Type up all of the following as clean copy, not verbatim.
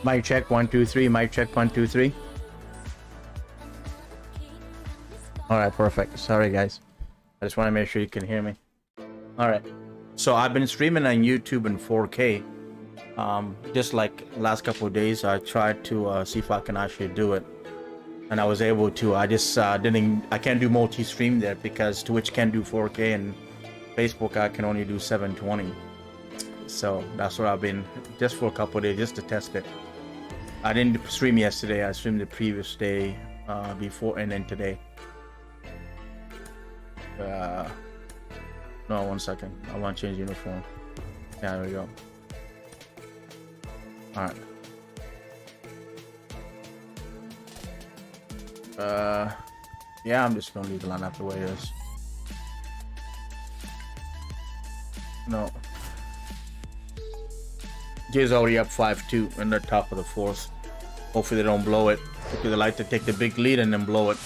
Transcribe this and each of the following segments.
Mic check 1 2 3. Mic check 1 2 3. All right, perfect. Sorry guys, I just want to make sure you can hear me. All right, so I've been streaming on YouTube in 4K. Just like last couple of days, I tried to see if I can actually do it, and I was able to. I just I can't do multi-stream there because Twitch can do 4K and Facebook I can only do 720. So that's what I've been just for a couple of days just to test it. I didn't stream yesterday. I streamed the previous day before, and then today. No, 1 second. I want to change uniform. Yeah, there we go. All right. Yeah, I'm just gonna leave the lineup the way it is. No. Jay's already up 5-2 in the top of the fourth. Hopefully they don't blow it, because they like to take the big lead and then blow it.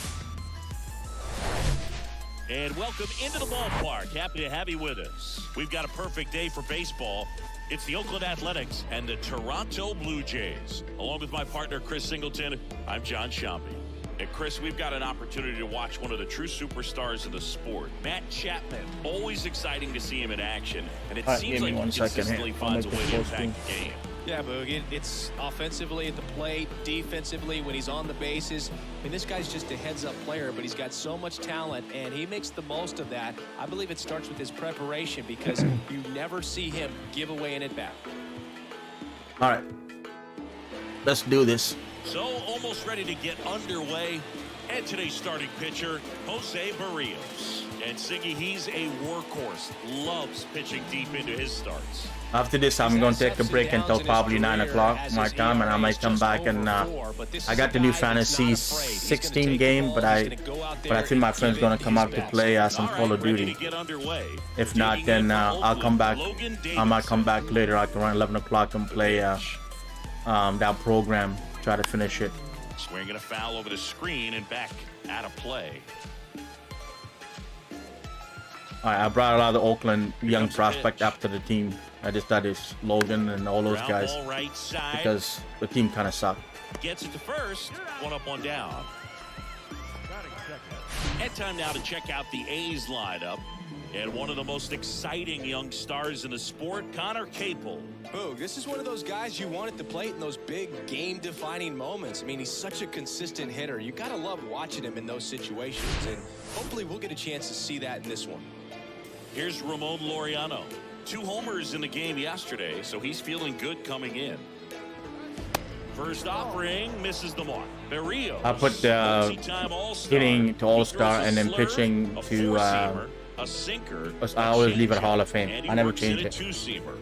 And welcome into the ballpark. Happy to have you with us. We've got a perfect day for baseball. It's the Oakland Athletics and the Toronto Blue Jays. Along with my partner, Chris Singleton, I'm John Shambi. And Chris, we've got an opportunity to watch one of the true superstars of the sport, Matt Chapman. Always exciting to see him in action. And it seems like he consistently finds a way to impact the game. Yeah, Boog, it's offensively at the plate, defensively when he's on the bases. I mean, this guy's just a heads-up player, but he's got so much talent, and he makes the most of that. I believe it starts with his preparation because you never see him give away an at-bat. All right, let's do this. So, almost ready to get underway. And today's starting pitcher, Jose Barrios. And Siggy, he's a workhorse. Loves pitching deep into his starts. After this, I'm going to take a break until probably 9 o'clock my time, and I might come back and I got the new Fantasy 16 game, but I think my friend's going to come out to play some Call of Duty. If not, then I'll come back. I might come back later, like around 11 o'clock, and play that program. Try to finish it. Swinging a foul over the screen and back out of play. All right, I brought a lot of the Oakland young prospect up to the team. I just thought it's Logan and all those guys because the team kind of sucked. Gets it to first. One up, one down. And time now to check out the A's lineup. And one of the most exciting young stars in the sport, Connor Capel. Boog, this is one of those guys you want at the plate in those big game-defining moments. I mean, he's such a consistent hitter. You got to love watching him in those situations, and hopefully we'll get a chance to see that in this one. Here's Ramon Laureano. 2 homers in the game yesterday, so he's feeling good coming in. First offering misses the mark. Barrios. I put hitting to All-Star and then pitching to a sinker. I always leave it Hall of Fame. I never change it. Two-seamer.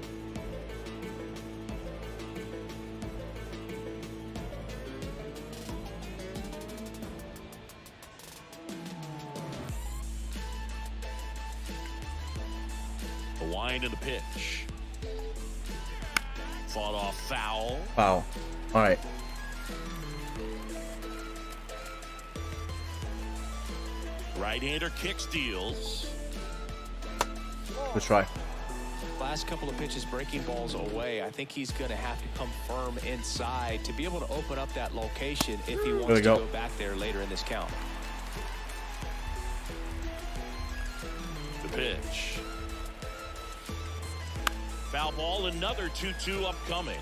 The wind and the pitch. Fought off foul. Wow. All right. Right-hander kick steals. Let's try. Last couple of pitches breaking balls away. I think he's going to have to come firm inside to be able to open up that location if he wants to go back there later in this count. The pitch. Foul ball, another 2-2 upcoming.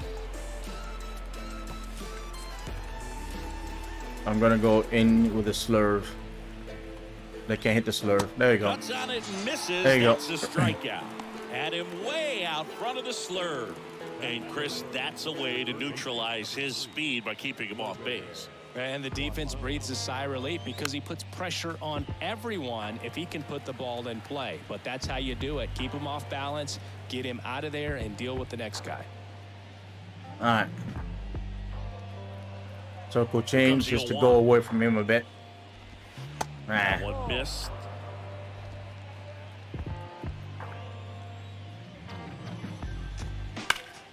I'm gonna go in with a slurve. They can't hit the slurve. There you go. Cuts on it and misses. There you go. That's a strikeout. Had him way out front of the slurve. And Chris, that's a way to neutralize his speed by keeping him off base. And the defense breathes a sigh of relief because he puts pressure on everyone if he can put the ball in play. But that's how you do it. Keep him off balance, get him out of there, and deal with the next guy. All right. Circle change just to go away from him a bit. That one missed.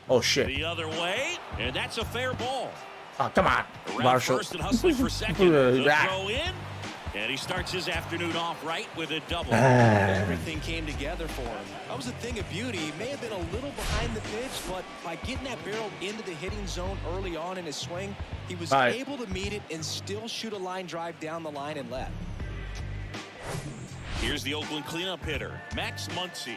Oh shit. The other way, and that's a fair ball. Oh, come on, Around Marshall. first and hustling for second. The throw in. And he starts his afternoon off right with a double. Everything came together for him. That was a thing of beauty. He may have been a little behind the pitch, but by getting that barrel into the hitting zone early on in his swing, he was able to meet it and still shoot a line drive down the line and left. Here's the Oakland cleanup hitter, Max Muncy.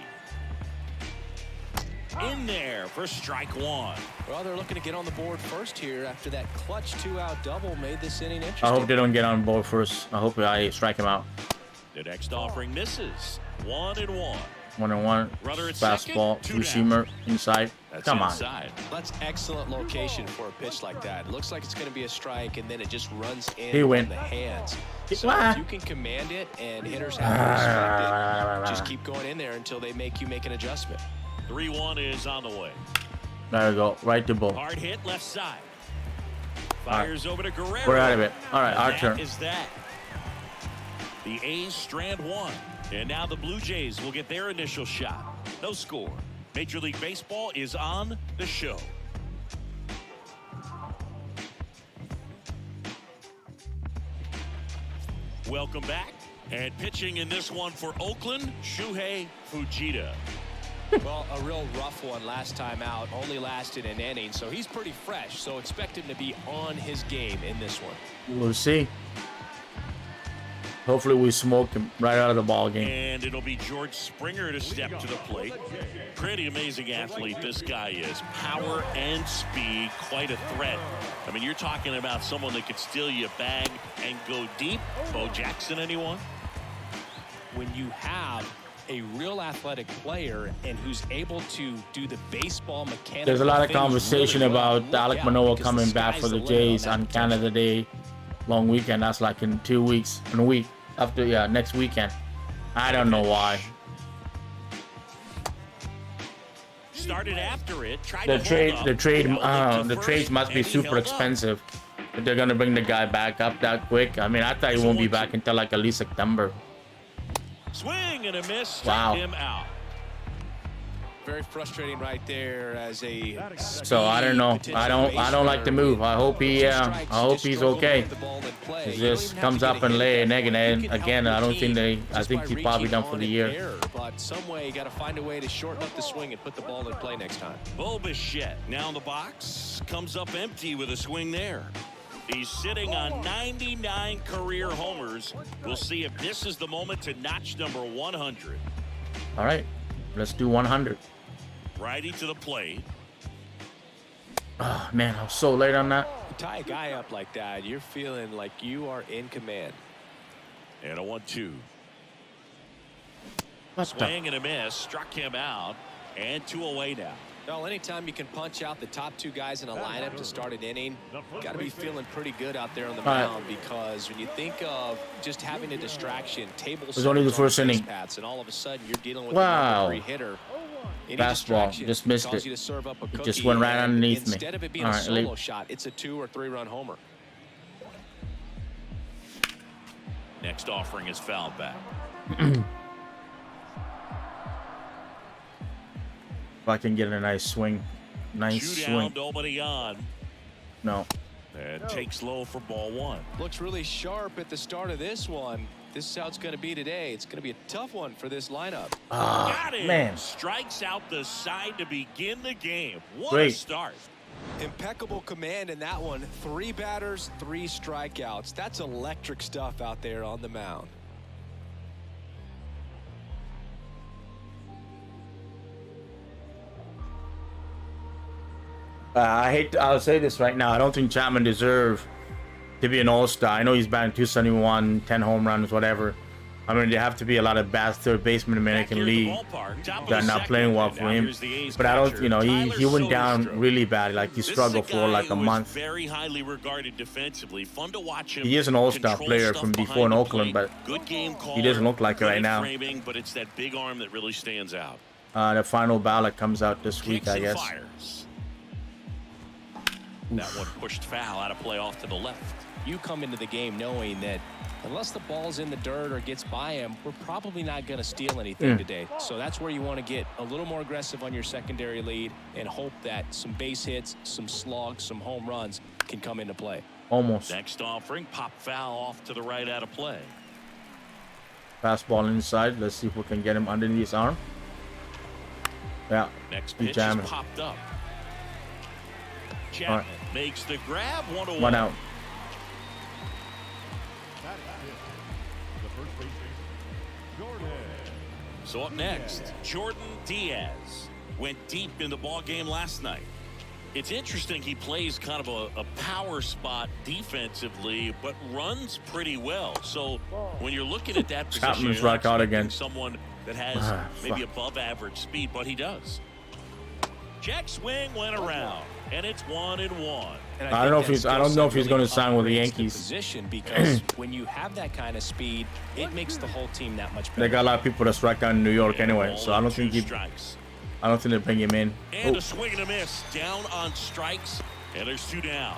In there for strike one. Well, they're looking to get on the board first here after that clutch 2-out double made this inning interesting. I hope they don't get on board first. I hope I strike him out. The next offering misses. 1-1. 1-1. Runner at Fastball, second, 2-seamer inside. That's Come inside. That's excellent location for a pitch like that. It looks like it's going to be a strike, and then it just runs in He went. on the hands. He- So Wah. if you can command it and hitters have to respect it, just keep going in there until they make you make an adjustment. 3-1 is on the way. on. There we go. Right to bull. Hard hit left side. Fires over to Guerrero. We're out of it. All right, And our that turn. is that. The A's strand one. And now the Blue Jays will get their initial shot. No score. Major League Baseball is on the show. Welcome back. And pitching in this one for Oakland, Shuhei Fujita. Well, a real rough one last time out. Only lasted an inning, so he's pretty fresh. So expect him to be on his game in this one. We'll see. Hopefully we smoke him right out of the ball game. And it'll be George Springer to step to the plate. Pretty amazing athlete this guy is. Power and speed, quite a threat. I mean, you're talking about someone that could steal you a bag and go deep. Bo Jackson, anyone? When you have a real athletic player and who's able to do the baseball mechanics. There's a lot of conversation about Alek Manoah coming back for the Jays on Canada Day long weekend. That's like in 2 weeks, in a week after, next weekend. I don't know why. Started after it. The trades must be super expensive. If they're gonna bring the guy back up that quick. I mean, I thought he won't be back until like at least September. Swing and a miss. Wow. Him out. Very frustrating right there as a. So I don't know. I don't like the move. I hope he's okay. It just comes up and lay an egg, and again, I don't think I think he's probably done for the year. But some way you got to find a way to shorten up the swing and put the ball in play next time. Bo Bichette now in the box, comes up empty with a swing there. He's sitting on 99 career homers. We'll see if this is the moment to notch number 100. All right, let's do 100. Righty to the plate. Oh man, I was so late on that. You tie a guy up like that, you're feeling like you are in command. And a 1-2. What Swing and a miss, struck him out, and 2 away now. Well, anytime you can punch out the top two guys in a lineup to start an inning, got to be feeling pretty good out there on the mound, because when you think of just having a distraction, table was only the first inning. Pats, and all of a sudden you're dealing with Wow. a number 3 hitter. Any Fastball, distraction just missed cause it. you to serve up a It just cookie, went right and underneath me. Instead of it being All a right, solo leave. shot, it's a 2 or 3 run homer. Next offering is fouled back. If I can get a nice swing. Nice Two swing. down, nobody on. No. And takes low for ball 1. Looks really sharp at the start of this one. This is how it's going to be today. It's going to be a tough one for this lineup. Got it. Man. Strikes out the side to begin the game. What Great. a start. Impeccable command in that one. 3 batters, 3 strikeouts. That's electric stuff out there on the mound. I'll say this right now. I don't think Chapman deserves to be an all-star. I know he's batting 271, 10 home runs, whatever. I mean, there have to be a lot of bad third basemen in the Back American here at the League ballpark, top of that are the not second, playing well and for now him. here's the A's But I don't, catcher, he Tyler went down Soderstrom. really bad. Like he This is struggled a for guy like a who is month. very highly regarded defensively. Fun to watch him. He is an all-star control player stuff from behind before in the Oakland, plate. but Good game call. he doesn't look like it right now. Framing, but it's that big arm that really stands out. The final ballot comes out this week, Kicks I and guess. fires. That one pushed foul out of play off to the left. You come into the game knowing that unless the ball's in the dirt or gets by him, we're probably not going to steal anything today. So that's where you want to get a little more aggressive on your secondary lead and hope that some base hits, some slugs, some home runs can come into play. Almost. Next offering, pop foul off to the right out of play. Fastball inside. Let's see if we can get him underneath his arm. Yeah. Next He's pitch is jamming. popped up. Chapman makes the grab. 1-1. One out. So up next, Jordan Diaz went deep in the ball game last night. It's interesting, he plays kind of a power spot defensively, but runs pretty well. So when you're looking at that position, Chapman's you're not rock out expecting again. someone that has maybe above average speed, but he does. Check swing went around, and it's 1-1. And I don't know if think he's. that I don't know if skill he's set going to really sign with the upgrades Yankees. position, because when you have that kind of speed, it makes the whole team that much better. They got a lot of people that strike out in New York And anyway, ball so I don't and think two he. strikes. I don't think they bring him in. And Oh, a swing and a miss. Down on strikes, and there's 2 down.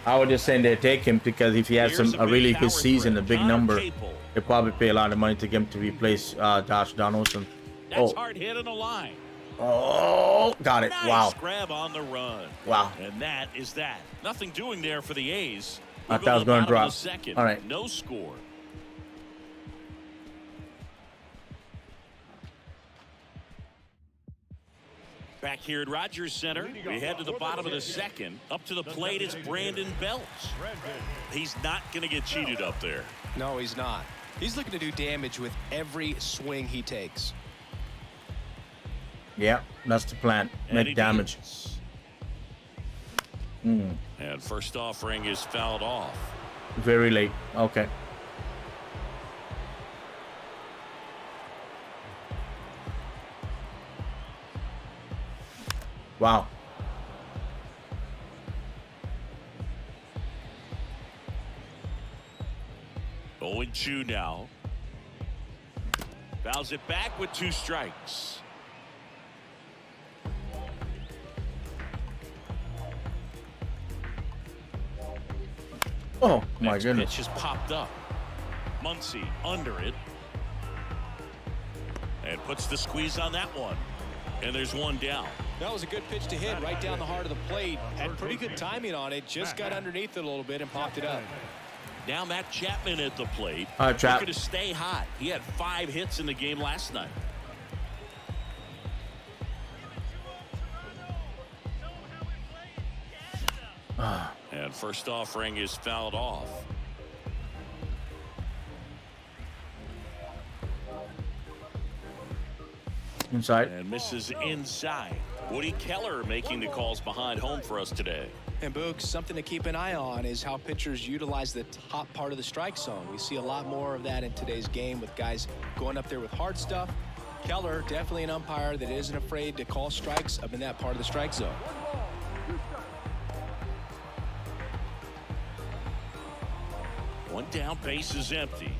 I was just saying they take him because if he has Here's a big really power good season, threat. a big Connor number, Capel. they probably pay a lot of money to get him to replace Josh Donaldson. That's Oh, hard hit in the line. oh, got it! Nice Wow, grab on the run. wow. And that is that. Nothing doing there for the A's. I We'll thought I was to the gonna bottom of drop. the second. All right. No score. Back here at Rogers Center, we head to the bottom of the second. Up to the plate is Brandon Belt. He's not going to get cheated up there. No, he's not. He's looking to do damage with every swing he takes. Yeah, that's the plan. And Make he damage. does. And first offering is fouled off. Very late. Okay. Wow. Oh, 0-2 now. Fouls it back with 2 strikes. Oh my Next goodness. pitch just popped up. Muncy under it. And puts the squeeze on that one. And there's 1 down. That was a good pitch to hit right down the heart of the plate. Had pretty good timing on it. Just got underneath it a little bit and popped it up. Now Matt Chapman at the plate. All right, Chap. Looking to stay hot. He had 5 hits in the game last night. And first offering is fouled off. Inside. And misses inside. Woody Keller making the calls behind home for us today. And Boog, something to keep an eye on is how pitchers utilize the top part of the strike zone. We see a lot more of that in today's game with guys going up there with hard stuff. Keller, definitely an umpire that isn't afraid to call strikes up in that part of the strike zone. One down, base is empty.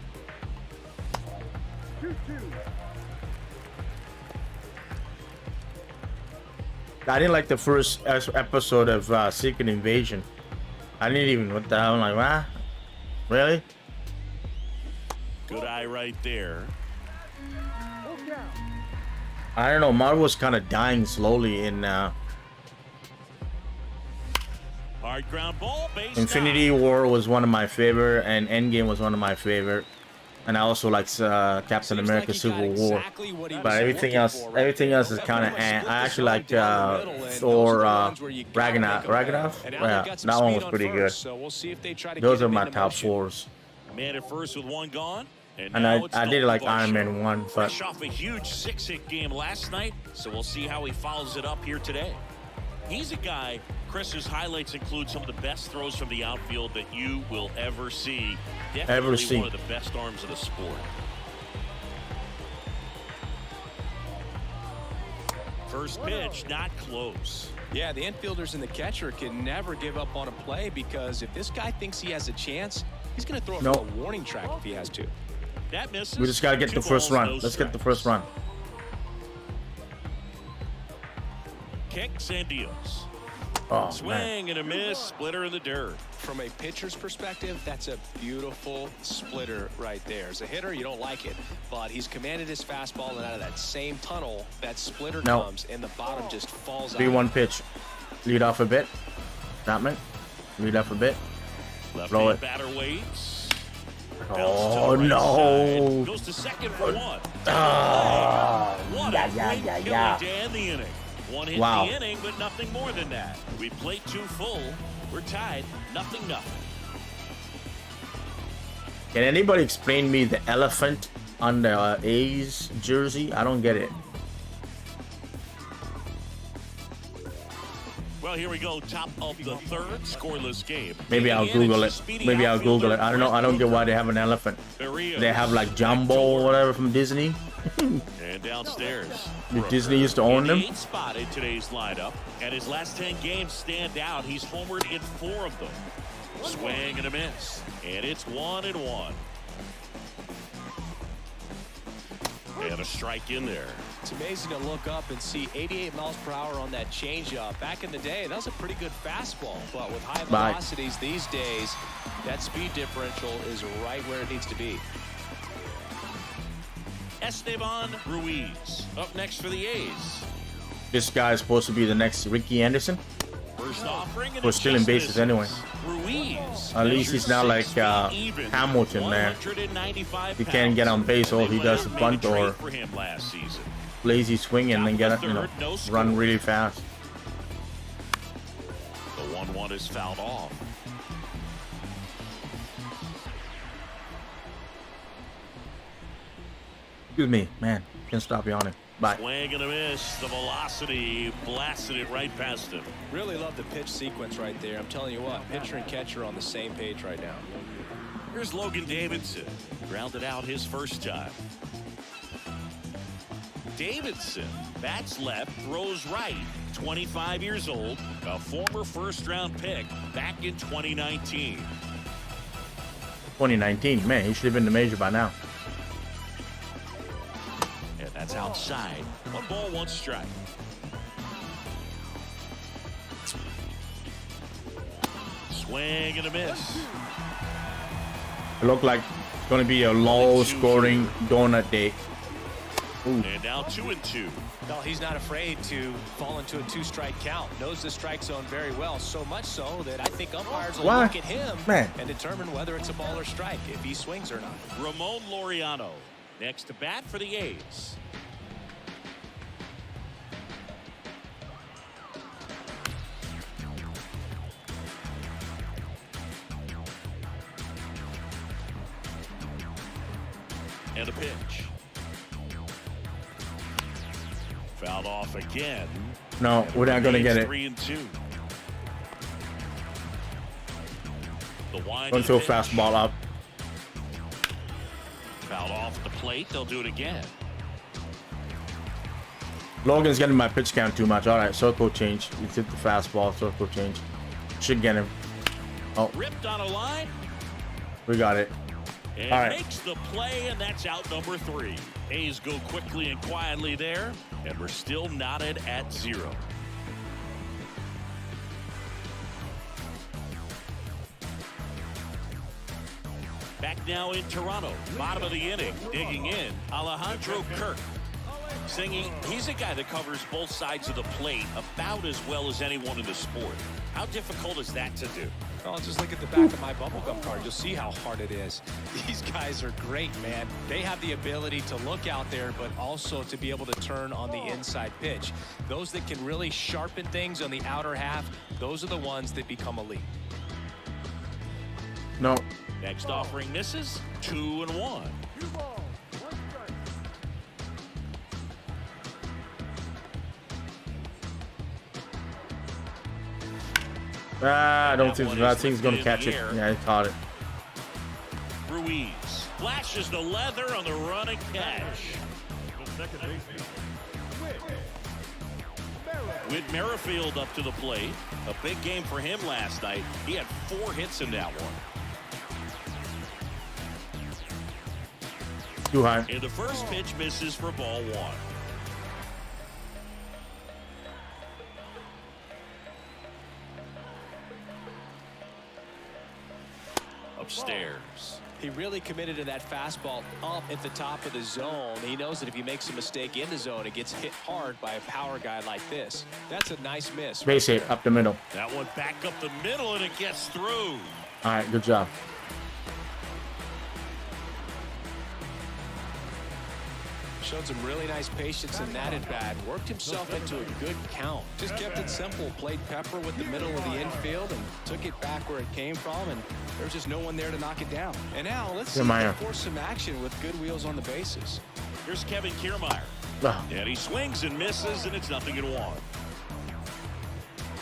I didn't like the first episode of Secret Invasion. I didn't even. What the hell? I'm like, ah, really? Good eye right there. I don't know. Marvel's kind of dying slowly in Hard ground ball, base Infinity War was one of my favorite, and Endgame was one of my favorite, and I also like Captain Seems America: like he got Civil War. exactly what he was But everything looking else, for right everything there. else is kind of. Split I the actually like zone down the middle, and those Thor are the ones where you gotta Ragnarok. make 'em better. Ragnarok. And now Yeah, they've got some that one speed was on pretty first, good. So we'll see if they try to Those get are him my into top motion. 4s. Man at first with 1 gone. And And now it's I did like Dalton Iron Varsho. Man 1, but Fresh off a huge 6-hit game last night, so we'll see how he follows it up here today. He's a guy, Chris's highlights include some of the best throws from the outfield that you will ever see. Definitely one of the best arms of the sport. First pitch, not close. Yeah, the infielders and the catcher can never give up on a play, because if this guy thinks he has a chance, he's going to throw it Nope. from a warning track if he has to. That misses. we just gotta get 2 the first balls, run. no Let's get the strikes. first run. Kicks and deals. Oh man. Swing and a miss, splitter in the dirt. From a pitcher's perspective, that's a beautiful splitter right there. As a hitter, you don't like it, but he's commanded his fastball, and out of that same tunnel, that splitter No. comes, and the bottom just falls out. 3-1 pitch. Lead off a bit. Chapman. Lead off a bit. Left Throw hand it. batter waits. Oh no! Goes to second for one. What Yeah, a yeah, great yeah, killing yeah. to end the inning. One hit Wow. in the inning, but nothing more than that. We played 2 full. We're tied. Nothing. Can anybody explain me the elephant on the A's jersey? I don't get it. Well, here we go. Top of the 3rd, scoreless game. Maybe I'll Google it. Maybe I'll Google it. I don't know. I don't get why they have an elephant. They have like Jumbo or whatever from Disney. And downstairs. Did Disney used to own them? He ain't spotted today's lineup, and his last 10 games stand out. He's homered in 4 of them. Swing and a miss, and it's 1-1. And a strike in there. It's amazing to look up and see 88 miles per hour on that changeup. Back in the day, that was a pretty good fastball, but with high velocities these days, that speed differential is right where it needs to be. Esteban Ruiz up next for the A's. This guy is supposed to be the next Ricky Anderson. First offering, and We're it's stealing just bases misses. anyway. Ruiz. At least he's not like Hamilton, man. He can't get on base. All he does is bunt or for him last season. lazy swing and then get it, run really fast. The 1-1 is fouled off. Excuse me, man. Can't stop yawning. Bye. Swing and a miss. The velocity blasted it right past him. Really love the pitch sequence right there. I'm telling you what, pitcher and catcher on the same page right now. Here's Logan Davidson. Grounded out his first time. Davidson bats left, throws right. 25 years old, a former first-round pick back in 2019. 2019, man. He should have been the major by now. And that's outside. 1 ball, 1 strike. Swing and a miss. It looked like it's going to be a low-scoring donut day. Ooh. And now 2-2. Well, he's not afraid to fall into a 2-strike count. Knows the strike zone very well, so much so that I think umpires will What? look at him Man. and determine whether it's a ball or strike, if he swings or not. Ramon Laureano next to bat for the A's. And a pitch. Fouled off again. No, we're not going to get it. 3-2. The wind Don't throw fastball up. Fouled off the plate. They'll do it again. Logan's getting my pitch count too much. All right, circle change. We hit the fastball, circle change. Should get him. Oh, Ripped on a line. we got it. And All right. makes the play, and that's out number 3. A's go quickly and quietly there, and we're still knotted at 0. Back now in Toronto, bottom of the inning, digging in, Alejandro Kirk. Singing, he's a guy that covers both sides of the plate about as well as anyone in the sport. How difficult is that to do? Well, just look at the back of my bubblegum card. You'll see how hard it is. These guys are great, man. They have the ability to look out there, but also to be able to turn on the inside pitch. Those that can really sharpen things on the outer half, those are the ones that become elite. No. Next offering misses, 2-1. I don't think one that is thing's going to lifted catch in it. the air. Yeah, he caught it. Ruiz flashes the leather on the running catch. Whit Merrifield up to the plate. A big game for him last night. He had 4 hits in that one. Too high. And the first pitch misses for ball 1. Upstairs. He really committed to that fastball up at the top of the zone. He knows that if he makes a mistake in the zone, it gets hit hard by a power guy like this. That's a nice miss. Base hit up the middle. That one back up the middle, and it gets through. All right, good job. Showed some really nice patience in that at bat. Worked himself into a good count. Just kept it simple. Played pepper with the middle of the infield and took it back where it came from. And there was just no one there to knock it down. And now let's see if they force some action with good wheels on the bases. Here's Kevin Kiermaier. And he swings and misses, and it's 0-1.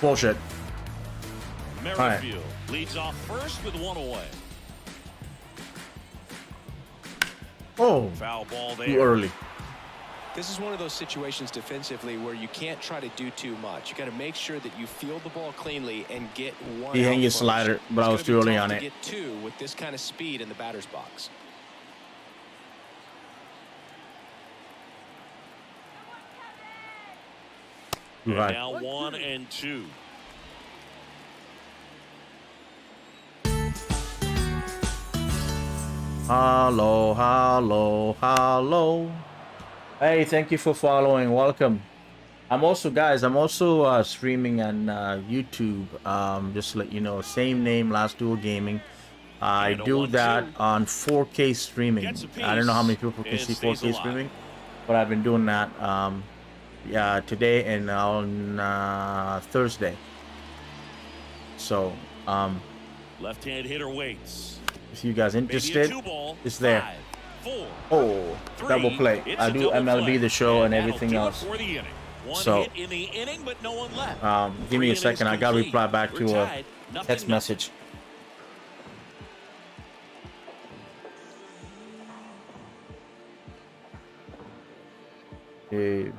Bullshit. Merrifield leads off first with 1 away. Oh, Foul ball there. too early. This is one of those situations defensively where you can't try to do too much. You got to make sure that you field the ball cleanly and get one. He hung his slider, but I was too early on it. Get two with this kind of speed in the batter's box. And now 1 and 2. Hello, hello, hello. Hey, thank you for following. Welcome. I'm also streaming on YouTube. Just to let you know, same name, Last Duel Gaming. I do that on 4K streaming. I don't know how many people can see 4K streaming, but I've been doing that today and on Thursday. So, left-hand hitter waits. if you guys interested, it's there. 5, 4, oh, 3. double play. I do MLB the show and everything else. So, hit in the inning, but no one left. give me a second. I gotta reply back to a text message. Hey.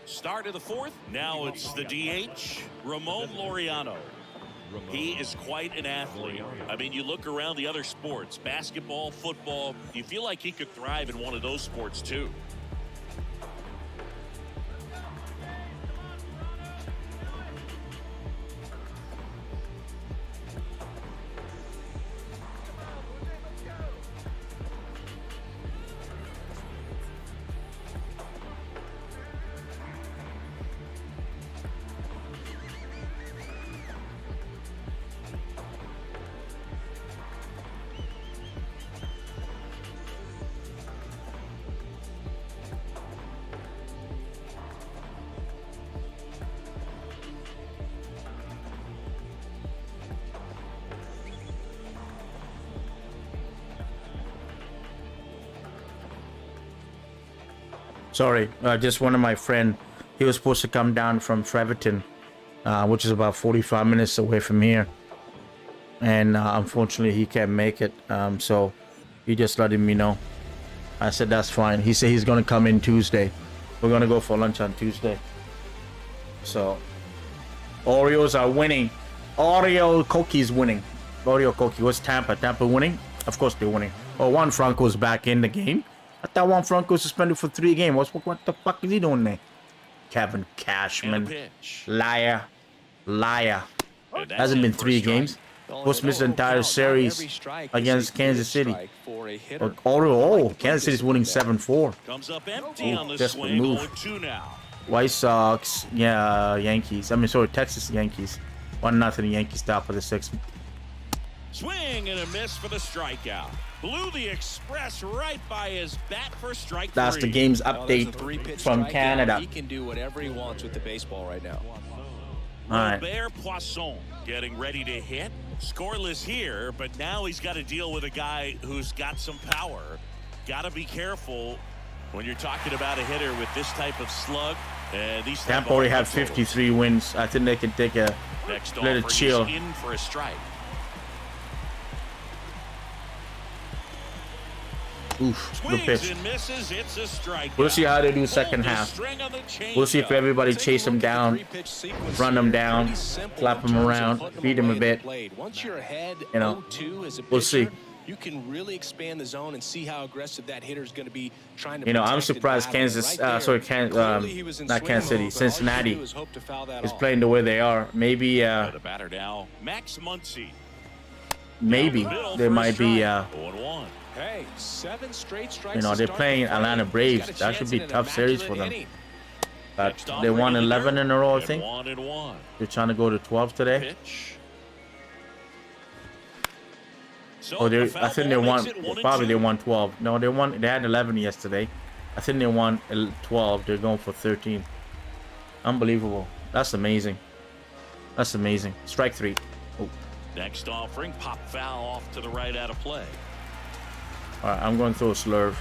Start of the 4th. Now it's the DH, Ramon Laureano. He is quite an athlete. I mean, you look around the other sports, basketball, football, you feel like he could thrive in one of those sports too. Sorry, just one of my friend. He was supposed to come down from Treverton, which is about 45 minutes away from here, and unfortunately he can't make it. So he just letting me know. I said that's fine. He said he's gonna come in Tuesday. We're gonna go for lunch on Tuesday. So Orioles are winning. Oreo Koki's winning. Oreo Koki. What's Tampa? Tampa winning? Of course they're winning. Oh, Juan Franco's back in the game. I thought Juan Franco was suspended for 3 games. What the fuck is he doing there? Kevin Cashman. Liar. Liar. Hasn't been 3 games. Supposed to miss the entire series against Kansas City. Oh, Kansas City's winning 7-4. Comes up empty on the desperate swing. move. 0-2 now. White Sox, Yankees. I mean, sorry, Texas Yankees. 1-0 Yankees top of the 6th. Swing and a miss for the strikeout. Blew the express right by his bat for strike 3. That's the game's update from Canada. He can do whatever he wants with the baseball right now. All right. Robert Poisson getting ready to hit. Scoreless here, but now he's got to deal with a guy who's got some power. Got to be careful when you're talking about a hitter with this type of slug. These Tampa already have 53 wins. I think they can take a little chill. In for a strike. Oof, good pitch. And misses, it's a strike. We'll see how they do second half. We'll see if everybody chase him down, run him down, slap him around, beat him a bit. You know, we'll see. You can really expand the zone and see how aggressive that hitter is going to be trying to. You know, I'm surprised Kansas, not Kansas City, Cincinnati is playing the way they are. Maybe, the batter now, Max Muncy. Maybe there might be, 0-1. Hey, 7 straight strikes. you know, they're playing Atlanta Braves. That should be a tough series for them. But they won 11 in a row, I think. They're trying to go to 12 today. Pitch. So Oh, a I foul think they ball won. makes it 1 and Probably they 2. won 12. No, they had 11 yesterday. I think they won 12. They're going for 13. Unbelievable. That's amazing. That's amazing. Strike 3. Oh. Next offering, pop foul off to the right out of play. All right, I'm going to throw a slurve.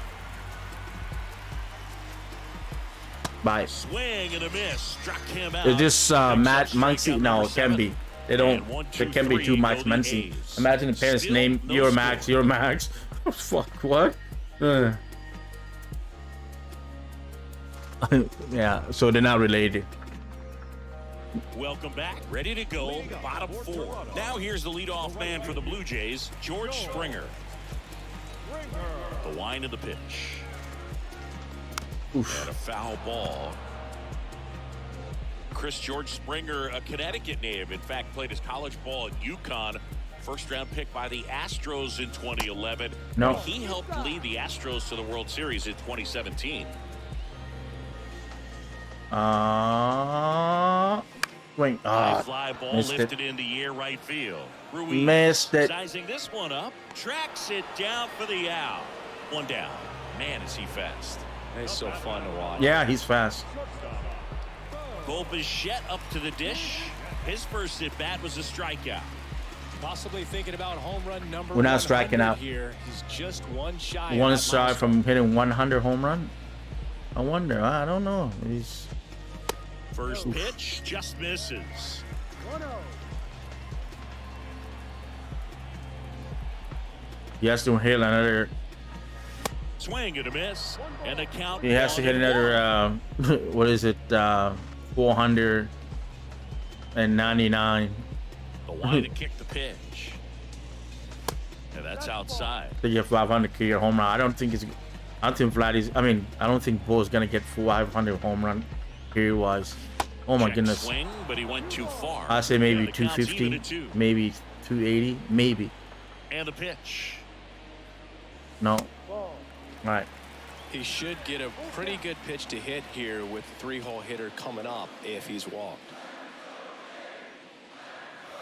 Bye. Swing and a miss. Struck him out. Is this Matt Muncy? No, it can be. They don't. And 1, There 2, can be 2 3 Max go the Muncy. A's. Imagine the parents' Still name. no You're score. Max. You're Max. Fuck. What? Yeah. So they're not related. Welcome back. Ready to go. Bottom 4. Now here's the leadoff man for the Blue Jays, George Springer. The wind of the pitch. Oof. And a foul ball. George Springer, a Connecticut native. In fact, played his college ball at UConn. First round pick by the Astros in 2011. No. He helped lead the Astros to the World Series in 2017. Wait. High fly ball missed it. lifted into the air right field. Ruiz Missed it. sizing this one up, tracks it down for the out. One down. Man, is he fast. He's so fun to watch. Yeah, he's fast. Bo Bichette up to the dish. His first at bat was a strikeout. Possibly thinking about home run number. We're not striking 100 out. here. He's just one shy. One of that shy milestone. from hitting 100 home run. I wonder. I don't know. He's First pitch just misses. he has to hit another. Swing and a miss. And a count. He has to hit 1 and another. 1. What is it? 499. The line to kick the pitch. And that's outside. To get 500 career home run. I don't think Vladdy's. I mean, I don't think Bo's gonna get 500 home run career wise. Oh my Check goodness. Swing, but he went too far. I say maybe And the count's even 250, at 2. maybe 280, maybe. And the pitch. No. All right. He should get a pretty good pitch to hit here with 3-hole hitter coming up if he's walked.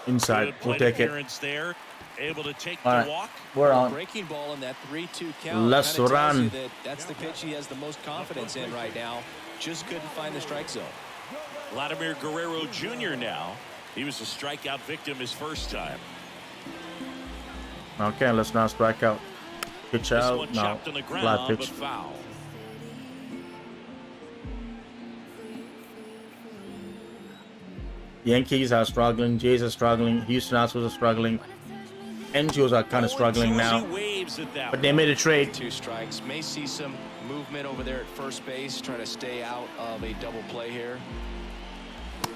Inside. Good We'll plate take it. appearance there. Able to take All the right. walk. We're on. Breaking ball in that 3-2 count. Let's kinda tells run. you that that's the pitch he has the most confidence in right now. Just couldn't find the strike zone. Vladimir Guerrero Jr. now. He was a strikeout victim his first time. Okay, let's not strike out. Pitch This out. one No. chopped on the Flat ground, but pitch. foul. Yankees are struggling. Jays are struggling. Houston Astros are struggling. Angels are kind of struggling now. He waves at that But they made a trade. 2 strikes. May see some movement over there at first base, trying to stay out of a double play here.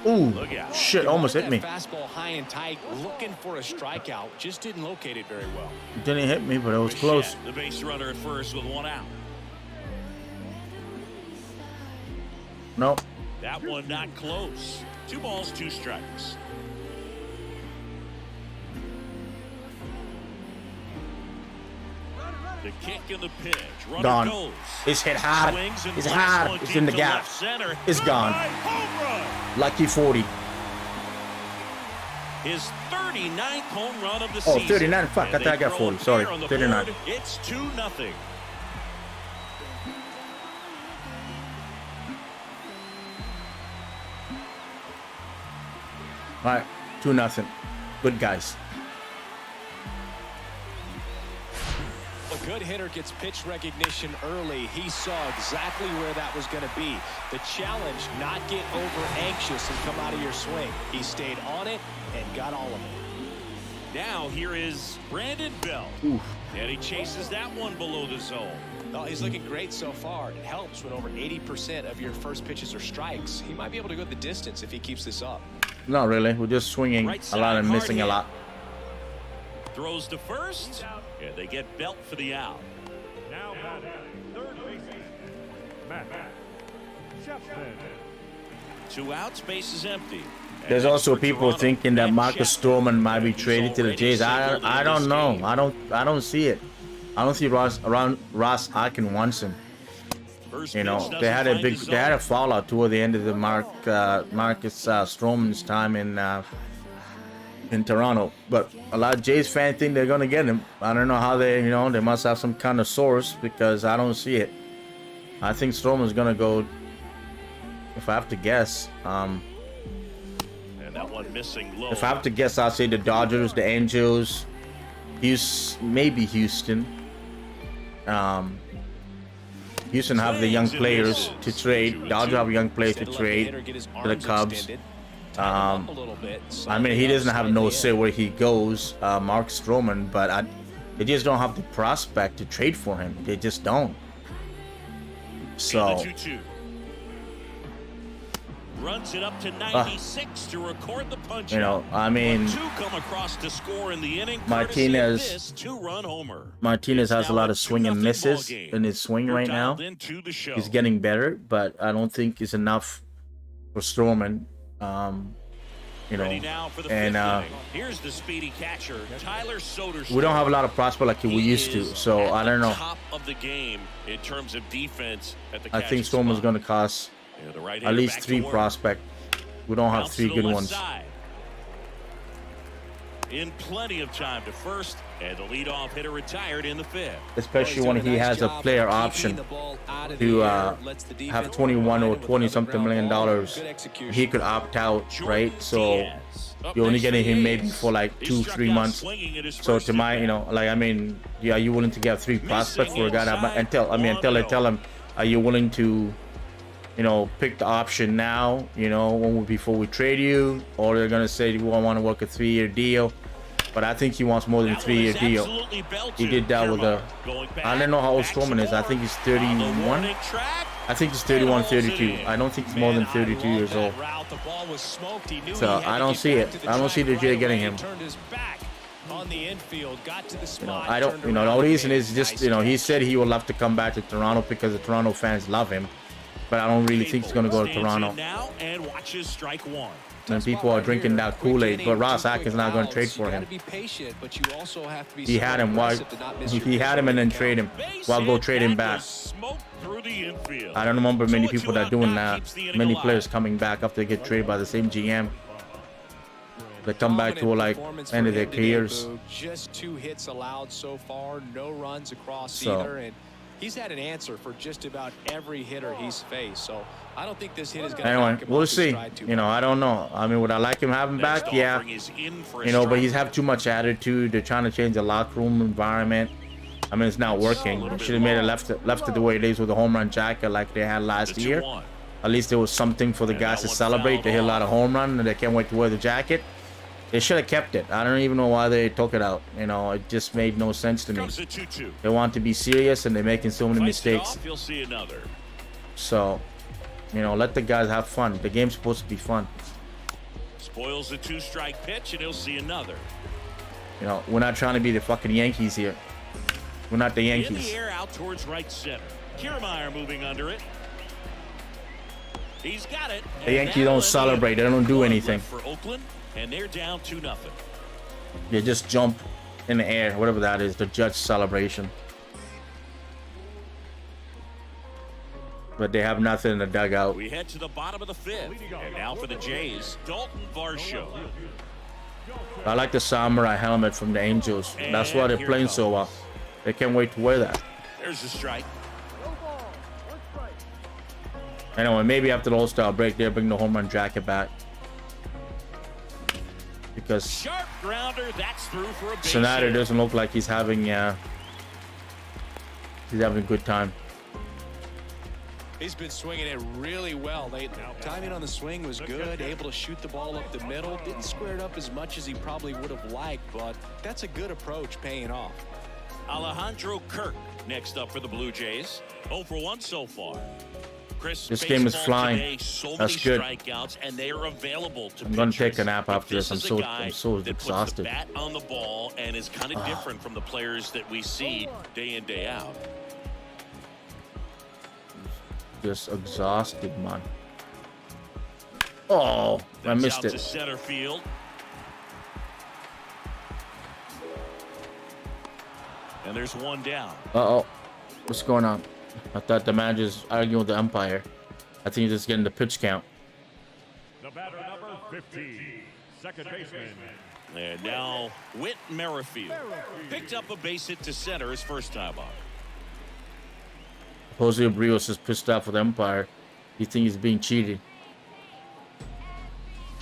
Ooh, Look out. shit, almost hit me. That fastball high and tight, looking for a strikeout. Just didn't locate it very well. It didn't hit me, but it was close. The base runner at first with 1 out. No. That one not close. 2 balls, 2 strikes. The kick and the pitch. Runner Gone. goes. It's hit hard. Swings and It's blasts hard. one It's deep in the to gap. left center. It's gone. Goodbye, home run. Lucky 40. His 39th home run of the Oh, season. 39. Fuck, I And thought I they got throw 40. a Sorry, pair on the 39. board. It's 2-0. All right, 2-0. Good guys. A good hitter gets pitch recognition early. He saw exactly where that was going to be. The challenge, not get over anxious and come out of your swing. He stayed on it and got all of it. Now here is Brandon Belt. Oof. And he chases that one below the zone. Well, he's looking great so far. It helps when over 80% of your first pitches are strikes. He might be able to go the distance if he keeps this up. Not really. We're just swinging Right a lot side, and hard missing a hit. lot. Throws to first. And they get Belt for the out. Now batting, third baseman, Matt Chapman. 2 outs, base is empty. And There's that's also for people Toronto. thinking that Ben Marcus Chapman. Stroman might be He's traded to the already Jays. singled I in don't this know. game. I don't see it. I don't see Ross Akin wants him. First You pitch know, doesn't they had a find big, the they had a zone. fallout toward the end of the Marcus Stroman's time in in Toronto. But a lot of Jays fans think they're gonna get him. I don't know how they, they must have some kind of source because I don't see it. I think Stroman's gonna go. If I have to guess, And that one missing low. if I have to guess, I'll say the Dodgers, the Angels, maybe Houston. Houston have the young players to trade. Dodgers have young players to trade to the Cubs. I mean, he doesn't have no say where he goes, Mark Stroman, but they just don't have the prospect to trade for him. They just don't. So, 2-2. Runs it up to 96 to record the punch. I mean, two come across to score in the inning. Martinez Two-run homer. Martinez has a lot of swing and 2-0 misses ball game. in his swing You're right now. dialed into the show. He's getting better, but I don't think it's enough for Stroman. Ready now for the and fifth inning. Here's the speedy catcher, Tyler Soderstrom. we don't have a lot of prospects like we used to, so I don't know. Top of the game in terms of defense at the I think catching Stroman's spot. going to cost Yeah, the right at least back to 3 work. prospects. We don't have Bounce 3 to the good left ones. side. In plenty of time to first, and the leadoff hitter retired in the fifth. Especially when he has a player option to have 21 or 20 something million dollars. He could opt out, right? So you're only getting him maybe for like 2-3 months. So to my, I mean, are you willing to get 3 prospects for a guy that, until they tell him, are you willing to, pick the option now, before we trade you, or they're gonna say we want to work a 3-year deal. But I think he wants more than a 3-year deal. He did that with I don't know how old Stroman is. I think he's 31. I think he's 31, 32. I don't think he's more than 32 years old. So I don't see it. I don't see the Jay getting him. I don't, the only reason is just, he said he would love to come back to Toronto because the Toronto fans love him. But I don't really think he's going to go to Toronto. Now and watches strike one. And people are drinking that Kool-Aid, but Ross Atkins not going to trade for him. He had him. Why? He had him and then trade him. Why go trade him back? I don't remember many people that are doing that. Many players coming back after they get traded by the same GM. They come back to like end of their careers. Just 2 hits allowed so far, no runs across So. either, and he's had an answer for just about every hitter he's faced. So I don't think this hit is going to. Anyway, we'll see. I don't know. I mean, would I like him having back? Yeah. But he's have too much attitude. They're trying to change the locker room environment. I mean, it's not working. They should have made it left it the way it is with the home run jacket like they had last year. At least there was something for the guys to celebrate. They hit a lot of home run and they can't wait to wear the jacket. They should have kept it. I don't even know why they took it out. It just made no sense to me. They want to be serious and they're making so many mistakes. You'll see another. So, let the guys have fun. The game's supposed to be fun. Spoils the 2-strike pitch, and he'll see another. We're not trying to be the fucking Yankees here. We're not the In Yankees. the air, out towards right center. Kiermaier moving under it. He's got it. The Yankees don't celebrate. They don't do anything. For Oakland, and they're down 2-0. They just jump in the air, whatever that is, the Judge celebration. But they have nothing in the dugout. We head to the bottom of the fifth, and now for the Jays, Dalton Varsho. I like the samurai helmet from the Angels. That's why they're playing so well. They can't wait to wear that. There's a strike. Anyway, maybe after the All-Star break, they'll bring the home run jacket back. Because Sharp grounder, that's through for a base Sonata hit. doesn't look like he's having a good time. He's been swinging it really well. Timing on the swing was good, able to shoot the ball up the middle. Didn't square it up as much as he probably would have liked, but that's a good approach paying off. Alejandro Kirk next up for the Blue Jays. 0 for 1 so far. Chris, This game is baseball flying. today, so That's many good. strikeouts, and they are available to I'm gonna pitchers. take a nap But after this. I'm is a so guy that puts exhausted. the bat on the ball and is kind of different from the players that we see day in, day out. Just exhausted, man. Oh, I That's missed out to it. center field. And there's one down. Uh-oh. What's going on? I thought the manager's arguing with the umpire. I think he's just getting the pitch count. The batter number 15, second baseman, And now Whit Merrifield picked up a base hit to center his first time up. Jose Abreu is pissed off with Empire. He thinks he's being cheated.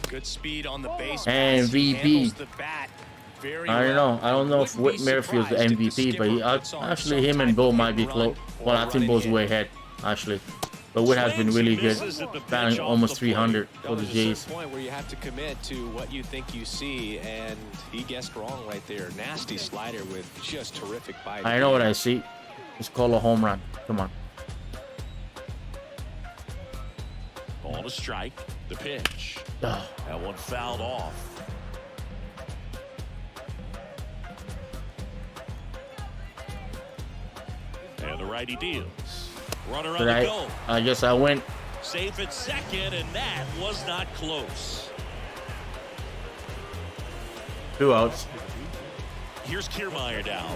Good speed on the base. MVP. He handles the bat very I don't well. know. I don't know if Wouldn't Whit be Merrifield's the surprised if the MVP, but skipper puts on actually some him and type Bo of might be hit close. run Well, or I think running Bo's hit. way ahead, actually. But Whit has been really good, batting almost 300 for the There's a Jays. certain point where you have to commit to what you think you see, and he guessed wrong right there. Nasty slider with just terrific bite. I know what I see. It's called a home run. Come on. Ball to strike. The pitch. Ugh. That one fouled off. And the righty deals. Runner on But the go. I guess I win. Safe at second, and that was not close. 2 outs. Here's Kiermaier now.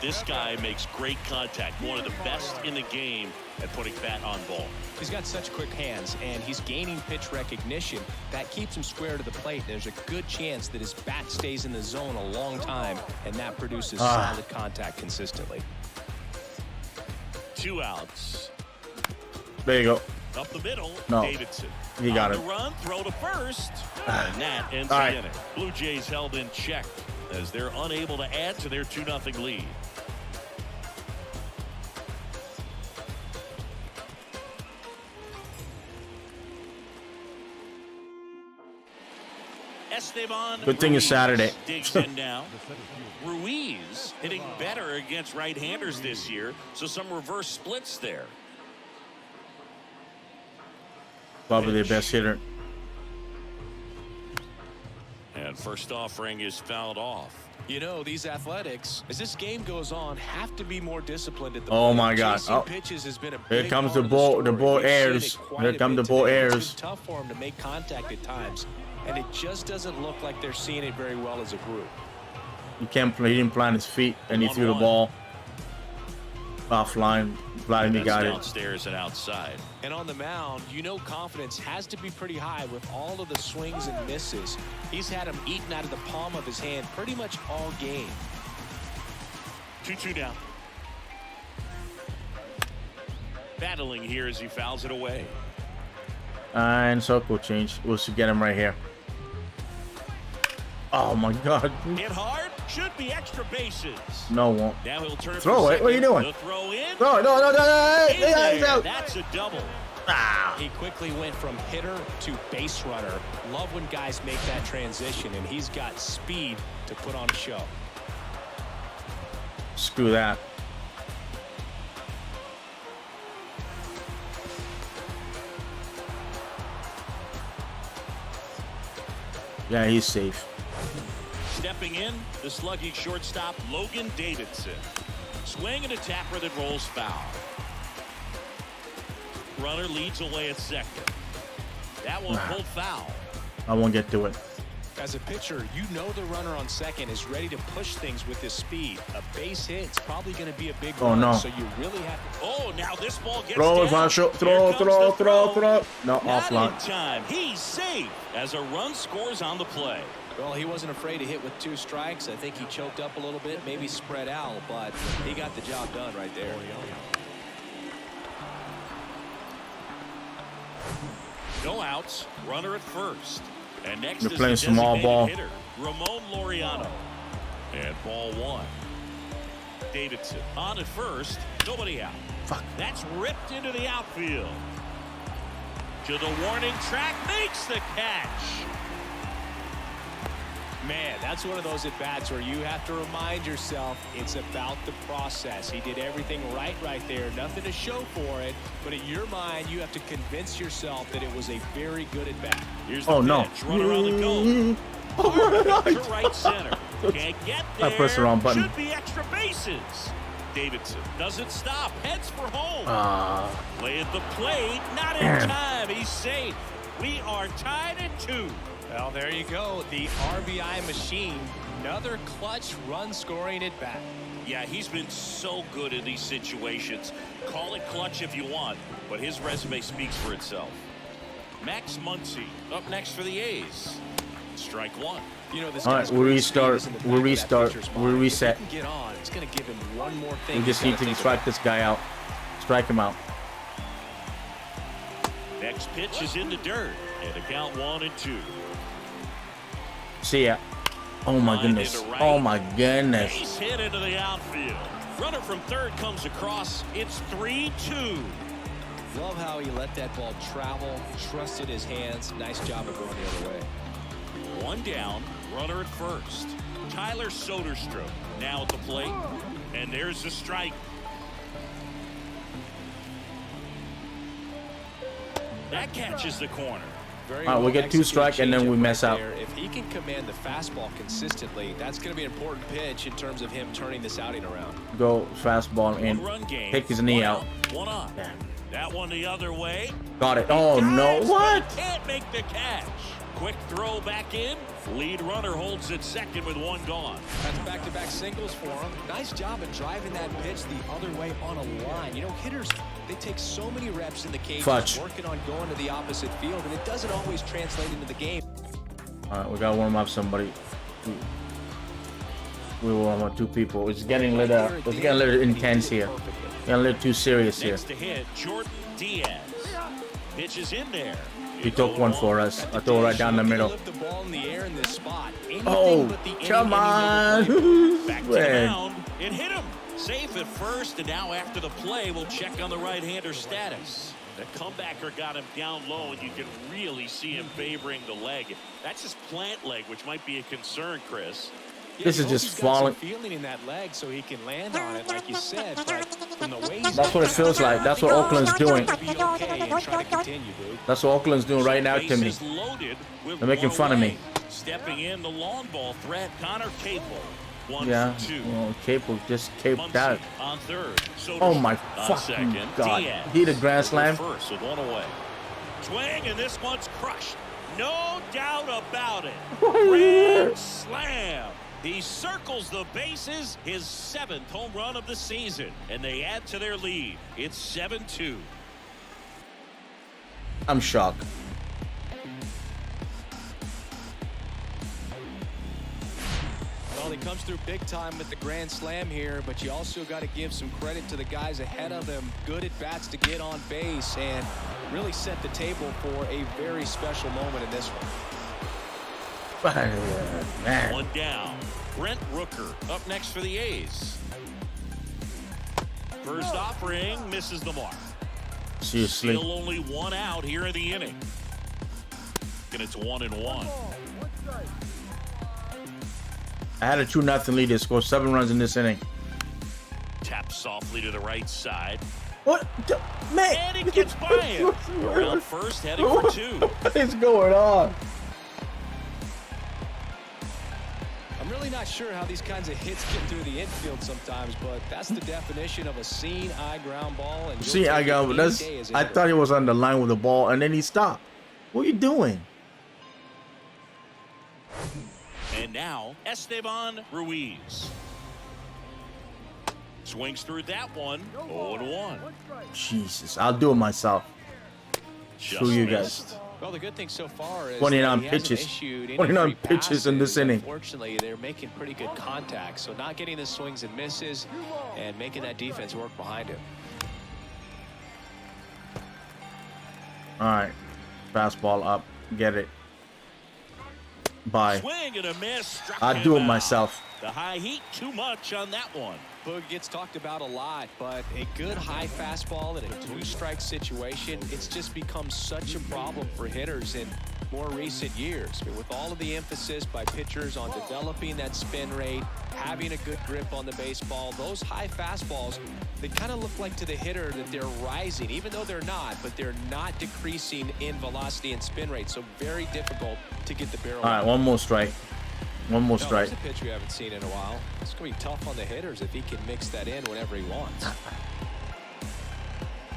This guy makes great contact. One of the best in the game at putting bat on ball. He's got such quick hands, and he's gaining pitch recognition. That keeps him square to the plate. There's a good chance that his bat stays in the zone a long time, and that produces solid contact consistently. 2 outs. There you go. Up the middle, No. Davidson. He got on it. the run, throw to first. And that ends All the right. inning. Blue Jays held in check as they're unable to add to their 2-0 lead. Esteban Good thing it's Ruiz Saturday. digs in now. Ruiz hitting better against right-handers this year, so some reverse splits there. Probably their best hitter. And first offering is fouled off. You know, these Athletics, as this game goes on, have to be more disciplined at the Oh plate. my God. Chasing Oh. pitches has been a Here big comes part the of ball. The story. ball We've seen it airs. quite Here a come bit the ball today. It's airs. been tough for them to make contact at times, and it just doesn't look like they're seeing it very well as a group. He can't play. He didn't plant his feet, and he threw the 1-1. ball offline. Vladimir That's got it. downstairs and outside. And on the mound, you know confidence has to be pretty high with all of the swings and misses. He's had them eaten out of the palm of his hand pretty much all game. 2-2 down. Battling here as he fouls it away. And circle change. We'll get him right here. Oh my God. Hit hard, should be extra bases. No, won't. Now he'll turn Throw for it. What are you second. doing? The throw in. No. Hey, In hey, there. out. That's a double. He quickly went from hitter to base runner. Love when guys make that transition, and he's got speed to put on a show. Screw that. Yeah, he's safe. Stepping in, the sluggy shortstop, Logan Davidson. Swing and a tapper that rolls foul. Runner leads away at second. That one pulled foul. I won't get to it. As a pitcher, you know the runner on second is ready to push things with his speed. A base hit's probably going to be a big Oh, run, no. so you really have to. Oh, now this ball gets Throw down. it, Vasho. Here Throw. comes the throw. No, Not in offline. time. He's safe as a run scores on the play. Well, he wasn't afraid to hit with 2 strikes. I think he choked up a little bit, maybe spread out, but he got the job done right there. No outs. Runner at first. And next You're is playing the small designated ball. hitter, Ramon Laureano. And ball 1. Davidson on at first. Nobody out. Fuck. That's ripped into the outfield. To the warning track. Makes the catch. Man, that's one of those at-bats where you have to remind yourself it's about the process. He did everything right there. Nothing to show for it. But in your mind, you have to convince yourself that it was a very good at-bat. Here's the Oh, no. pitch. Runner on the go. Oh, To right center. Can't get there. I pressed the wrong button. Should be extra bases. Davidson doesn't stop. Heads for home. Play at the plate. Not in time. He's safe. We are tied at 2. Well, there you go. The RBI machine. Another clutch run-scoring at-bat. Yeah, he's been so good in these situations. Call it clutch if you want, but his resume speaks for itself. Max Muncy up next for the A's. Strike one. You know, this All right, guy's we'll great restart. speed is in the We'll back of that restart. pitcher's We'll mind. reset. If he can get on, it's going to give him one more thing. We just he's need to gotta think strike about. this guy out. Strike him out. Next pitch is in the dirt. And the count 1-2. See ya. Oh my Line goodness. into right. Oh my goodness. Base hit into the outfield. Runner from third comes across. It's 3-2. Love how he let that ball travel, trusted his hands. Nice job of going the other way. One down, runner at first. Tyler Soderstrom now at the plate. And there's the strike. That catches the corner. Very All right, we get two executed strike and then changeup we mess right out. there. If he can command the fastball consistently, that's going to be an important pitch in terms of him turning this outing around. Go fastball in. One-run game. Take his knee One out. One on. That one the other way. Got it. Oh no. Dives, What? but Can't make the catch. Quick throw back in. Lead runner holds at second with one gone. That's back-to-back singles for him. Nice job of driving that pitch the other way on a line. You know, hitters, they take so many reps in the cage, Fudge. working on going to the opposite field, and it doesn't always translate into the game. All right, we gotta warm up somebody. We warm up two people. It's getting a little. It's getting a little intense here. Getting a little too serious here. Next to hit, Jordan Diaz. Pitches in there. He took one for us. I throw it right down the middle. Lift the ball in the air in this spot. Anything Oh, but the come on. Back to the mound. It hit him. Safe at first, and now after the play, we'll check on the right-hander status. The comebacker got him down low, and you can really see him favoring the leg. That's his plant leg, which might be a concern, Chris. This is just falling. Feeling in that leg so he can land on it, like you said. But from the way That's what it feels like. That's what Oakland's doing. be okay and try to continue, dude. That's what Oakland's doing right now to me. Bases loaded with They're making one fun of me. away. Stepping in the long ball threat, Connor Capel. 1 Yeah. for 2. Well, Capel just caped out. Muncy on third. Soderstrom Oh my on fucking second. god. Diaz He the grand over slam. first with one away. Swing, and this one's crushed. No doubt about it. Grand slam. He circles the bases, his 7th home run of the season, and they add to their lead. It's 7-2. I'm shocked. Well, he comes through big time with the grand slam here, but you also got to give some credit to the guys ahead of him. Good at bats to get on base and really set the table for a very special moment in this one. Man. One down. Brent Rooker up next for the A's. First offering misses the mark. Seriously. Still only one out here in the inning. And it's 1-1. I had a 2-0 lead. They scored 7 runs in this inning. Taps softly to the right side. What? Man. And it gets by him. Around first, heading for 2. What is going on? I'm really not sure how these kinds of hits get through the infield sometimes, but that's the definition of a seeing eye ground ball. And See, I got that's. I thought he was on the line with the ball, and then he stopped. What are you doing? And now, Esteban Ruiz. Swings through that one. 0-1. Jesus, I'll do it myself. Just Screw you missed. guys. Well, the good thing so far is 29 that he hasn't pitches. issued any 29 free pitches in this passes. inning. Unfortunately, they're making pretty good contact, so not getting the swings and misses and making that defense work behind him. All right, fastball up, get it. Bye. Swing and a miss. Struck I'll him do it out. myself. The high heat, too much on that one. Boog gets talked about a lot, but a good high fastball in a 2-strike situation, it's just become such a problem for hitters in more recent years. I mean, with all of the emphasis by pitchers on developing that spin rate, having a good grip on the baseball, those high fastballs, they kind of look like to the hitter that they're rising, even though they're not, but they're not decreasing in velocity and spin rate, so very difficult to get the barrel. All right, one more strike. One more No, strike. there's a pitch we haven't seen in a while. It's going to be tough on the hitters if he can mix that in whenever he wants.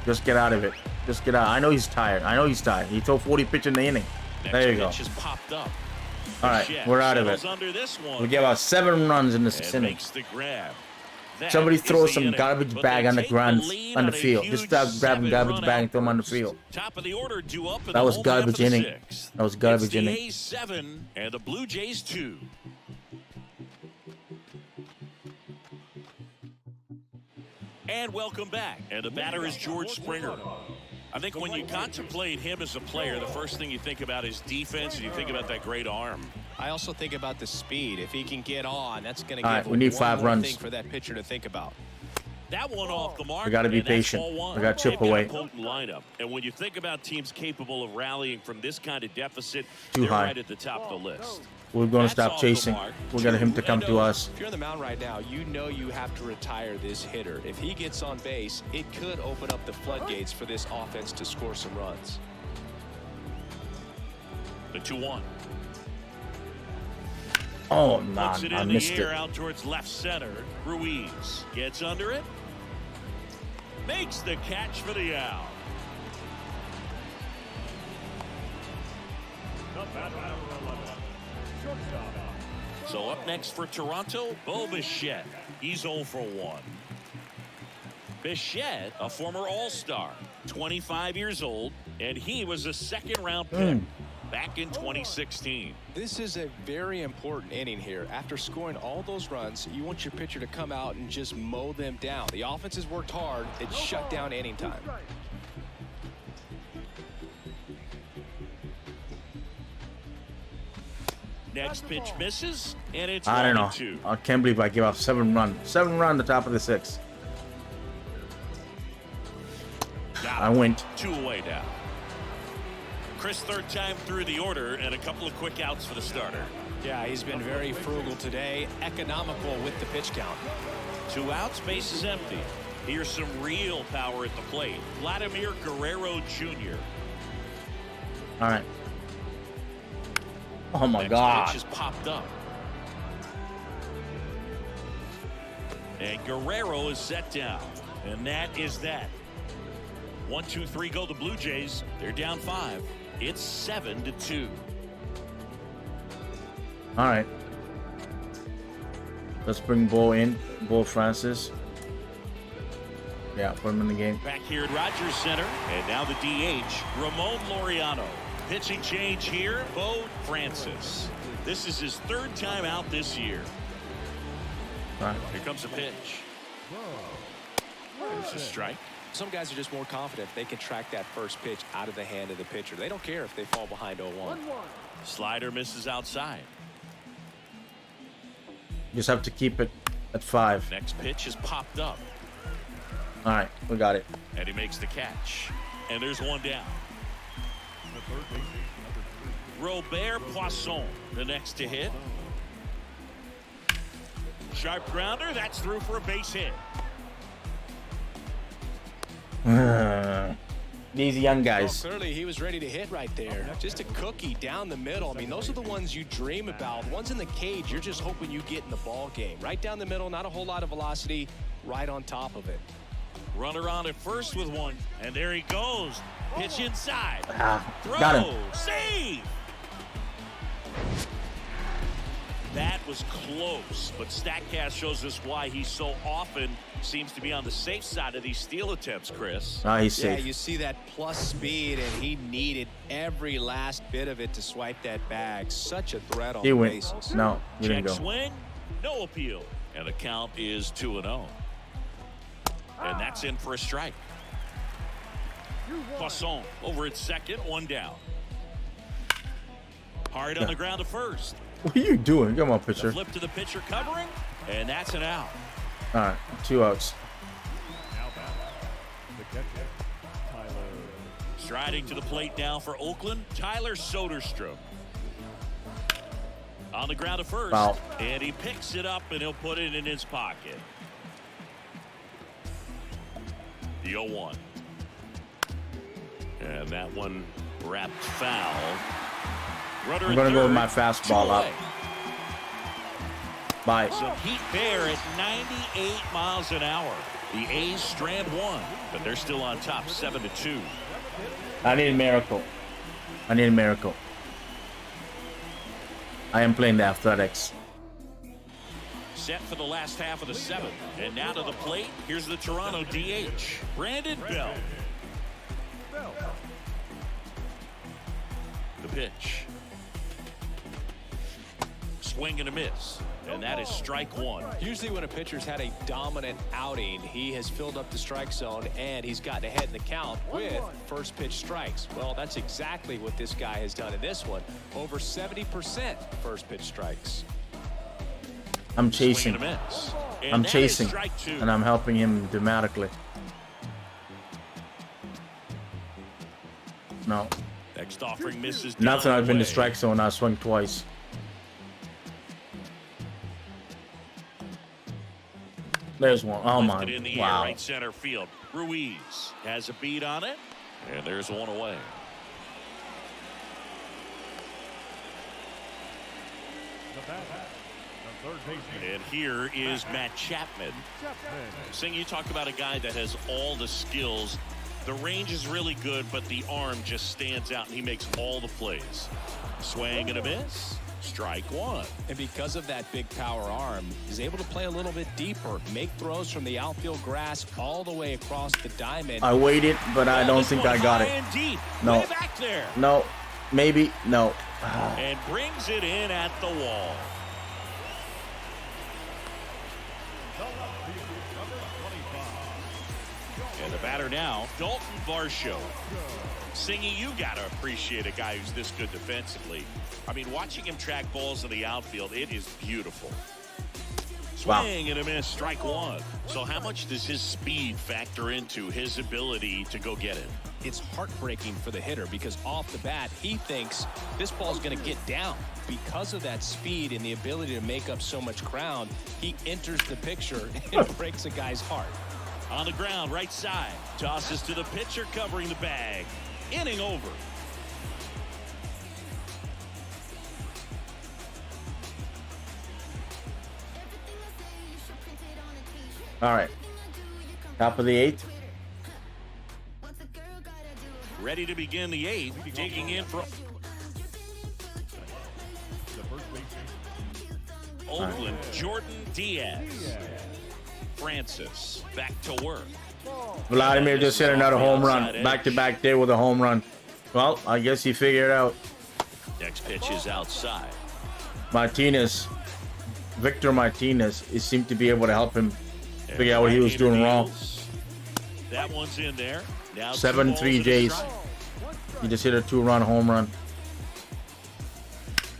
Just get out of it. Just get out. I know he's tired. I know he's tired. He threw 40 pitch in the inning. Next There you go. pitch has popped up. All right, Bichette we're out of it. settles under this one We gave out 7 runs in this and inning. makes the grab. That Somebody is throw the some inning, garbage but bag they on the take ground, lead on the a field. Just huge stop grabbing garbage 7-run bag and throw them on the outburst. field. Top of the order due up in That the was home half of garbage the inning. sixth. That was garbage It's the inning. A's 7 and the Blue Jays 2. And welcome back. And the batter is George Springer. I think when you contemplate him as a player, the first thing you think about is defense, and you think about that great arm. I also think about the speed. If he can get on, that's going to All give right, we need one 5 more runs. thing for that pitcher to think about. That one off the mark. We gotta be and that's patient. ball one. We got chip They've away. got a potent lineup. And when you think about teams capable of rallying from this kind of deficit, Too they're high. right at the top of the list. We're going to That's stop off the chasing. mark. We got him to come to 2-0. us. If you're on the mound right now, you know you have to retire this hitter. If he gets on base, it could open up the floodgates for this offense to score some runs. The 2-1. Oh, nah, Puts it I in the missed air it. out towards left center. Ruiz gets under it. Makes the catch for the out. The batter, number 11, shortstop. So up next for Toronto, Bo Bichette. He's 0 for 1. Bichette, a former All-Star, 25 years old, and he was a second-round pick back in 2016. This is a very important inning here. After scoring all those runs, you want your pitcher to come out and just mow them down. The offense has worked hard. It's shut down inning time. Next pitch misses, and it's I don't know. 1-2. I can't believe I give up 7 runs. 7 runs the top of the 6th. I went. 2 away now. Chris, third time through the order, and a couple of quick outs for the starter. Yeah, he's been very frugal today, economical with the pitch count. 2 outs, base is empty. Here's some real power at the plate. Vladimir Guerrero Jr. All right. Oh, my Next God. pitch is popped up. And Guerrero is set down. And that is that. 1, 2, 3 go the Blue Jays. They're down 5. It's 7-2. All right. Let's bring Bo in. Bo Francis. Yeah, put him in the game. Back here at Rogers Center. And now the DH, Ramon Laureano. Pitching change here, Bo Francis. This is his 3rd time out this year. All right. Here comes a pitch. There's a strike. Some guys are just more confident if they can track that first pitch out of the hand of the pitcher. They don't care if they fall behind 0-1. Slider misses outside. Just have to keep it at 5. Next pitch is popped up. All right, we got it. And he makes the catch. And there's one down. The third baseman, number 3. Robert Poisson, the next to hit. Sharp grounder. That's through for a base hit. These young Well, guys. clearly he was ready to hit right there. Just a cookie down the middle. I mean, those are the ones you dream about. Ones in the cage, you're just hoping you get in the ball game. Right down the middle, not a whole lot of velocity, right on top of it. Runner on at first with one. And there he goes. Pitch inside. Throw. Got him. Save. That was close, but StatCast shows us why he so often seems to be on the safe side of these steal attempts, Chris. Ah, he's Yeah, safe. you see that plus speed, and he needed every last bit of it to swipe that bag. Such a threat on He the went. bases. No, he didn't Check go. swing, no appeal. And the count is 2-0. And that's in for a strike. Poisson over at second, 1 down. Hard on the ground to first. What are you doing? Come on, The pitcher. flip to the pitcher covering, and that's an out. All right, 2 outs. Now back. The catcher, Tyler. Striding to the plate now for Oakland, Tyler Soderstrom. On the ground to first, Foul. and he picks it up, and he'll put it in his pocket. The 0-1. And that one wrapped foul. Runner I'm at gonna go with third, my fastball 2 up. away. Bye. Some heat there at 98 miles an hour. The A's strand 1, but they're still on top, 7-2. I need a miracle. I need a miracle. I am playing the Athletics. set for the last half of the seventh. And now to the plate, here's the Toronto DH, Brandon Belt. The pitch. Swing and a miss. And that is strike one. Usually when a pitcher's had a dominant outing, he has filled up the strike zone and he's gotten ahead in the count with first pitch strikes. Well, that's exactly what this guy has done in this one. Over 70% first pitch strikes. I'm chasing. Swing and a miss. And I'm that is chasing. strike two. And I'm helping him dramatically. No. Next offering misses. Nothing. down I've been the to way. strike zone. I swung twice. There's one. Oh my. Lifted in the air, Wow. right center field. Ruiz has a beat on it, and there's one away. The batter, the third baseman. And here is Matt Chapman. Sing, you talk about a guy that has all the skills. The range is really good, but the arm just stands out, and he makes all the plays. Swing and a miss. Strike one. And because of that big power arm, he's able to play a little bit deeper, make throws from the outfield grass all the way across the diamond. I waited, but I don't This think one I got high it. and deep. No. Way back there. No. Maybe. No. And brings it in at the wall. And the batter now, Dalton Varsho. Singy, you got to appreciate a guy who's this good defensively. I mean, watching him track balls in the outfield, it is beautiful. Wow. Swing and a miss, strike one. So how much does his speed factor into his ability to go get it? It's heartbreaking for the hitter because off the bat, he thinks this ball's going to get down. Because of that speed and the ability to make up so much ground, he enters the picture and breaks a guy's heart. On the ground, right side. Tosses to the pitcher, covering the bag. Inning over. All right. Top of the eighth. Ready to begin the eighth. Digging in for The first baseman. Oakland, Jordan Diaz. Francis back to work. Vladimir just hit another home run. Back-to-back day with a home run. Well, I guess he figured it out. Next pitch is outside. Martinez. Victor Martinez. He seemed to be able to help him figure out what he was doing wrong. That one's in there. Now 7-3 Jays. He just hit a 2-run home run.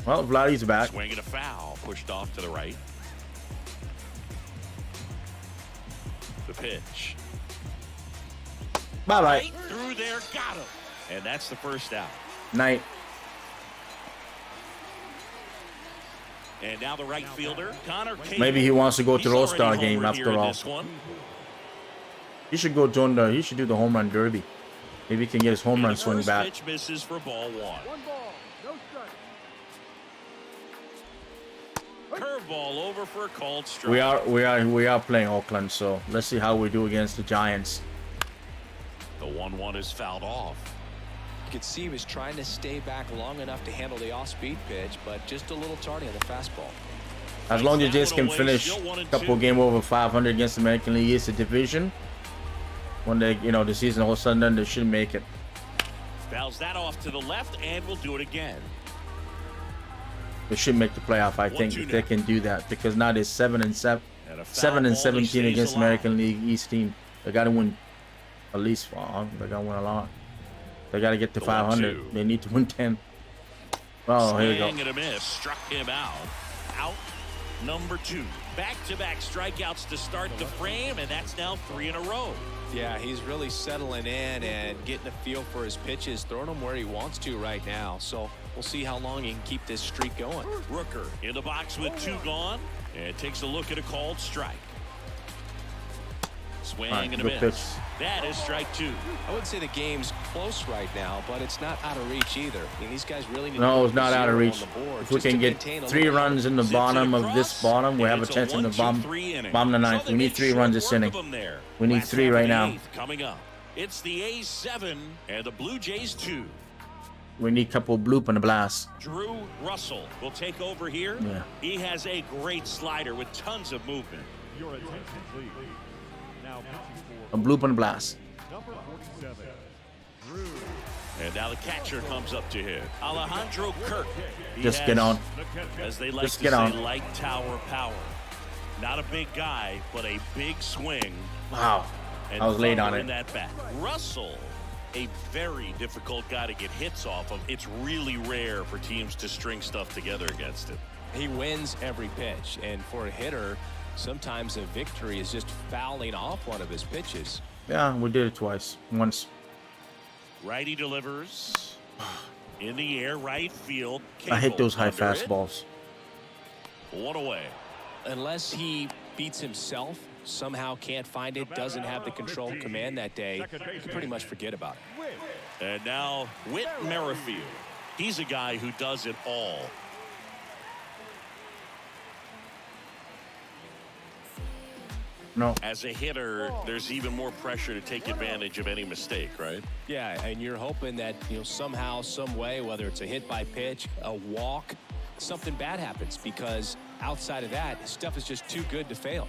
Well, Vladdy's back. Swing and a foul. Pushed off to the right. The pitch. Bye-bye. Right through there. Got him. And that's the first out. Night. And now the right fielder, Connor Cable. Maybe he wants to go to He's the All-Star already game homered after here in all. this one. He should go join the. He should do the home run derby. Maybe he can get his home And run the swing first back. pitch misses for ball one. Curveball over for a called strike. We are playing Oakland, so let's see how we do against the Giants. The 1-1 is fouled off. You could see he was trying to stay back long enough to handle the off-speed pitch, but just a little tardy on the fastball. As long as That Jays one can away, finish still 1-2. a couple game over 500 against the American League East division, when they, the season all of a sudden done, they should make it. Fouls that off to the left, and we'll do it again. They should make the playoff, I think, 1-2 if they now. can do that, because now they're 7-7, And a foul 7 and ball, he 17 stays against alive. American League East team. They got to win at least. They got to win a lot. They got to get to The 500. 1-2. They need to win 10. Oh, here we go. Swing and a miss. Struck him out. Out number 2. Back-to-back strikeouts to start the frame, and that's now 3 in a row. Yeah, he's really settling in and getting a feel for his pitches, throwing them where he wants to right now. So we'll see how long he can keep this streak going. Rooker in the box with 2 gone, and takes a look at a called strike. Swing All right, and a good miss. pitch. That is strike 2. I wouldn't say the game's close right now, but it's not out of reach either. I mean, these guys really need No, to it's not out of 0 reach. on the board If we just to can get maintain a 3 little- runs in the Zips it bottom of across, this bottom, we and have a it's chance in the 1-2-3 inning. bottom of the So ninth. they We need make 3 short runs this work inning. of them there. We need Last 3 half right of the now. 8th coming up. It's the A's 7 and the Blue Jays 2. We need a couple bloop and a blast. Drew Russell will take over here. Yeah. He has a great slider with tons of movement. Your attention, please. Now pitching A bloop and a blast. for number 47, Drew. And now the catcher comes up to hit. Alejandro Kirk. He Just has, get on. as they like Just to get say, on. light tower power. Not a big guy, but a big swing. Wow. And I was late on thunder it. in that bat. Russell, a very difficult guy to get hits off of. It's really rare for teams to string stuff together against him. He wins every pitch, and for a hitter, sometimes a victory is just fouling off one of his pitches. Yeah, we did it twice. Once. Righty delivers. In the air, right field. I hit Cable those high under it. fastballs. One away. Unless he beats himself, somehow can't find it, doesn't have the control command that day, you can pretty much forget about it. And now Whit Merrifield. He's a guy who does it all. No. As a hitter, there's even more pressure to take advantage of any mistake, right? Yeah, and you're hoping that, somehow, some way, whether it's a hit by pitch, a walk, something bad happens, because outside of that, stuff is just too good to fail.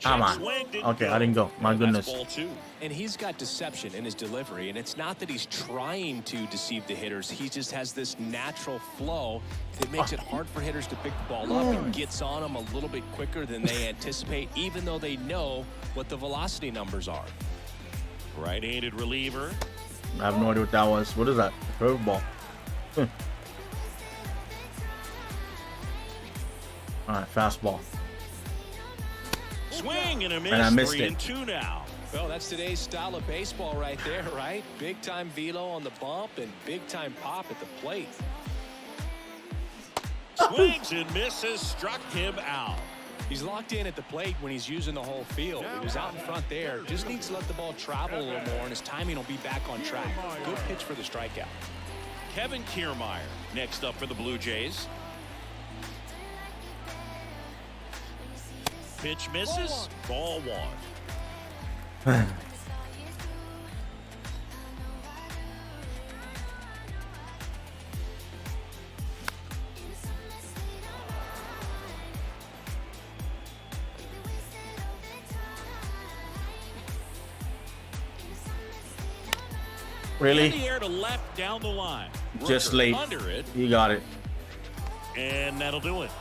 Come Check on. swing, didn't Okay, I didn't go. My That's goodness. ball two. And he's got deception in his delivery, and it's not that he's trying to deceive the hitters. He just has this natural flow that makes it hard for hitters to pick the ball up and gets on them a little bit quicker than they anticipate, even though they know what the velocity numbers are. Right-handed reliever. I have no idea what that was. What is that? Curveball. All right, fastball. Swing and a miss. And I missed 3-2 now. Well, that's today's style of baseball right there, right? Big-time velo on the bump and big-time pop at the plate. Swings and misses. Struck him out. He's locked in at the plate when he's using the whole field. He was out in front there. Just needs to let the ball travel a little more, and his timing will be back on track. Good pitch for the strikeout. Kevin Kiermaier next up for the Blue Jays. Pitch misses. Ball one. In Really? the air to left down the line. Just Rooker late. under it, You got it. and that'll do it.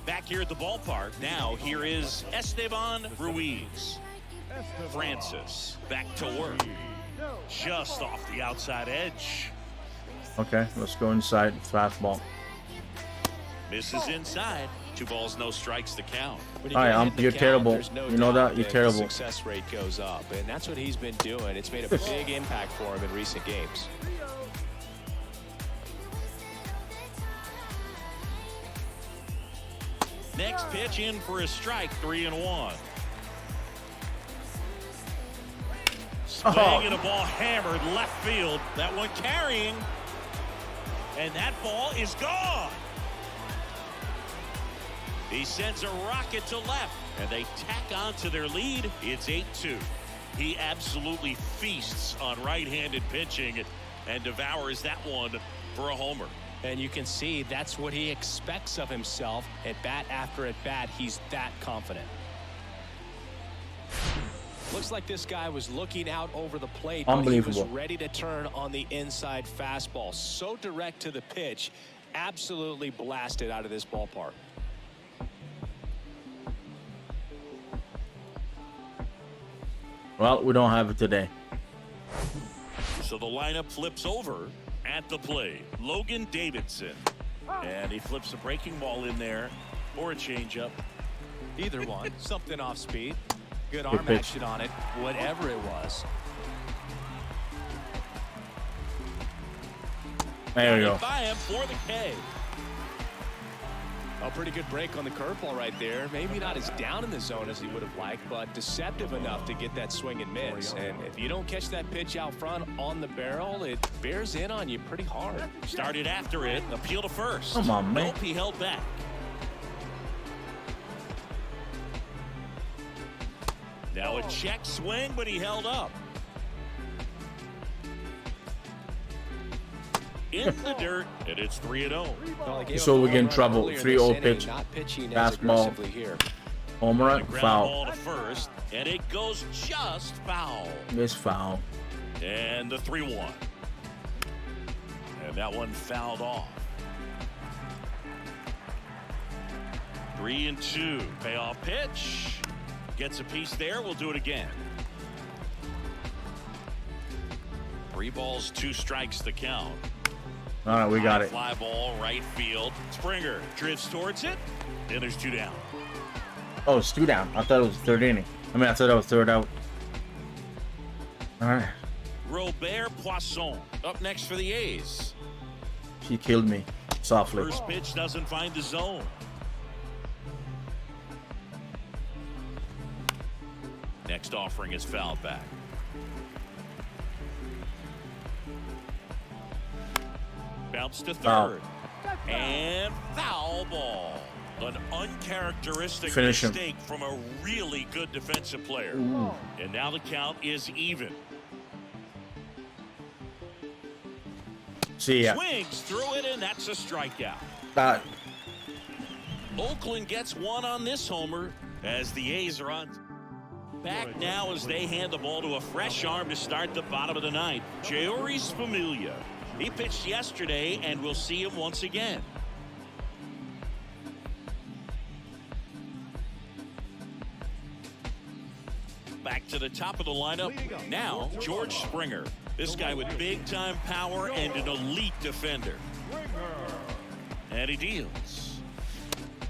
Back here at the ballpark, now here is Esteban Ruiz. Francis back to work. Just off the outside edge. Okay, let's go inside. Fastball. Misses inside. 2 balls, no strikes to count. When you All right, get hit in the you're count, terrible. there's no You know doubt that? You're the terrible. success rate goes up, and that's what he's been doing. It's made a big impact for him in recent games. Next pitch in for a strike, 3-1. Swing and a ball hammered left field. That one carrying. And that ball is gone. He sends a rocket to left, and they tack on to their lead. It's 8-2. He absolutely feasts on right-handed pitching and devours that one for a homer. And you can see that's what he expects of himself. At bat after at bat, he's that confident. Looks like this guy was looking out over the plate, but he was Unbelievable. ready to turn on the inside fastball. So direct to the pitch, absolutely blasted out of this ballpark. Well, we don't have it today. So the lineup flips over at the plate. Logan Davidson. And he flips a breaking ball in there or a changeup. Either one, something off speed. Good arm pitch. action on it, whatever it was. There we go. By him for the K. A pretty good break on the curveball right there. Maybe not as down in the zone as he would have liked, but deceptive enough to get that swing and miss. And if you don't catch that pitch out front on the barrel, it bears in on you pretty hard. Started after it. Appeal to first. Come on, man. Nope, he held back. Now a check swing, but he held up. In the dirt, and it's 3-0. So we get in trouble. 3-0 pitch. Fastball. Home run. Ground Foul. ball to first, and it goes just foul. It's foul. And the 3-1. And that one fouled off. 3-2. Payoff pitch. Gets a piece there. We'll do it again. 3 balls, 2 strikes the count. All right, we got it. Fly ball, right field. Springer drifts towards it. And there's 2 down. Oh, it's 2 down. I thought it was third inning. I mean, I thought that was third out. All right. Robert Poisson up next for the A's. He killed me softly. First pitch doesn't find the zone. Next offering is fouled back. Bounce to third. And foul ball. An uncharacteristic Finish him. mistake from a really good defensive player. Ooh. And now the count is even. See ya. Swings through it, and that's a strikeout. Oakland gets one on this homer as the A's are on. Back now as they hand the ball to a fresh arm to start the bottom of the ninth. Jeurys Familia. He pitched yesterday, and we'll see him once again. Back to the top of the lineup. Now, George Springer. This guy with big-time power and an elite defender. And he deals.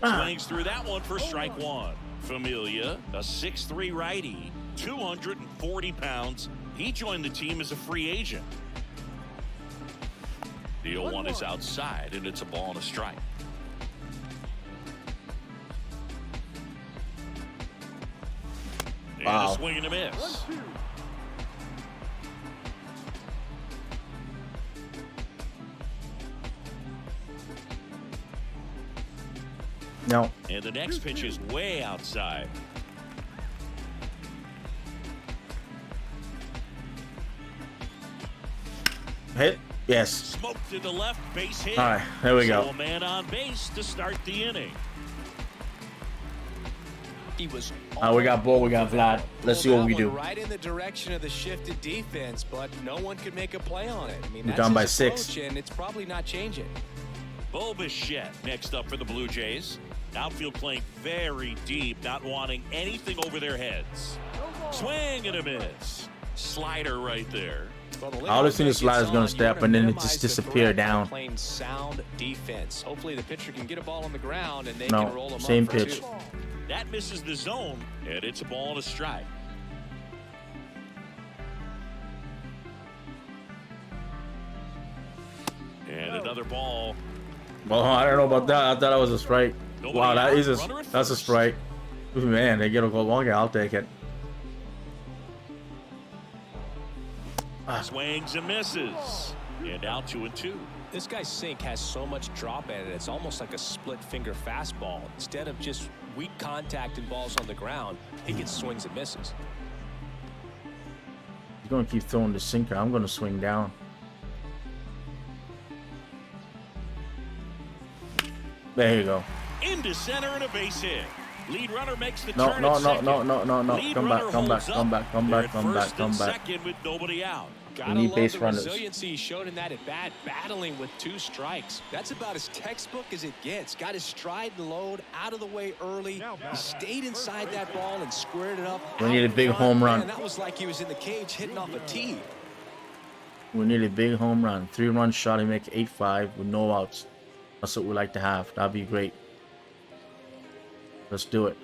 Swings through that one for strike 1. Familia, a 6'3" righty, 240 pounds. He joined the team as a free agent. The 0-1 is outside, and it's a ball and a strike. And a swing and a miss. No. And the next pitch is way outside. Hit. Yes. Smoke to the left, base hit. All right, there we go. So a man on base to start the inning. He was We got Bo, we got Vlad. Let's see what we do. Right in the direction of the shifted defense, but no one could make a play on it. I mean, We're that's down by his 6. approach, and it's probably not changing. Bo Bichette next up for the Blue Jays. Outfield playing very deep, not wanting anything over their heads. Swing and a miss. Slider right there. I always think the slider's gonna step and then it just disappear down. Playing sound defense. Hopefully the pitcher can get a ball on the ground and they No, can roll him same up for pitch. 2. That misses the zone, and it's a ball and a strike. And another ball. Well, I don't know about that. I thought that was a strike. Nobody Wow, that out. is Runner at that's a first. strike. Man, they get a goal. Okay, I'll take it. Swings and misses. And now 2-2. This guy's sink has so much drop in it, it's almost like a split finger fastball. Instead of just weak contact and balls on the ground, he gets swings and misses. He's gonna keep throwing the sinker. I'm gonna swing down. There you go. Into center and a base hit. Lead runner makes the No, turn no, at no, second. no, no, no, no. Lead Come back, runner come back, holds come up. back, come They're back, at come back, first come and back. second with nobody out. Gotta need love base the runners. resiliency he showed in that at bat, battling with 2 strikes. That's about as textbook as it gets. Got his stride and load out of the way early. He stayed inside that ball and squared it up. We out need a in big front. home run. Man, that was like he was in the cage hitting off a tee. We need a big home run. 3-run shot and make 8-5 with no outs. That's what we like to have. That'd be great. Let's do it.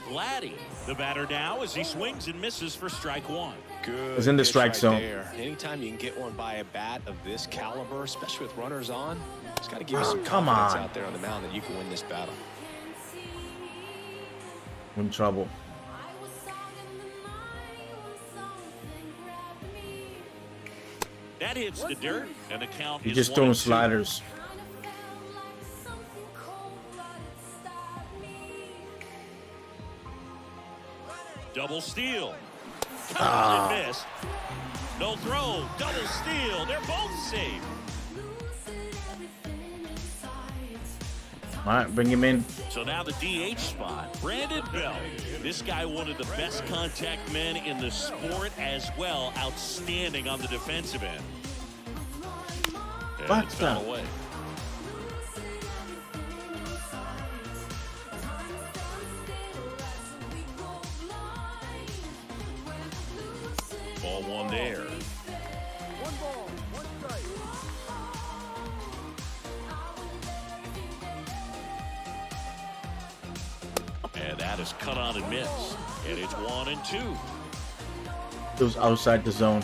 Vladdy, the batter now as he swings and misses for strike one. Good. It's in the pitch strike zone. there. Anytime you can get one by a bat of this caliber, especially with runners on, it's got to give you some come confidence on. out there on the mound that you can win this battle. In trouble. That hits the dirt, and the count He is just 1-2. throwing sliders. Double steal. Cut and miss. No throw. Double steal. They're both safe. All right, bring him in. So now the DH spot. Brandon Belt. This guy, one of the best contact men in the sport as well. Outstanding on the defensive end. And What it's fouled the- away. Ball one there. And that is cut on and missed. And it's 1-2. It was outside the zone.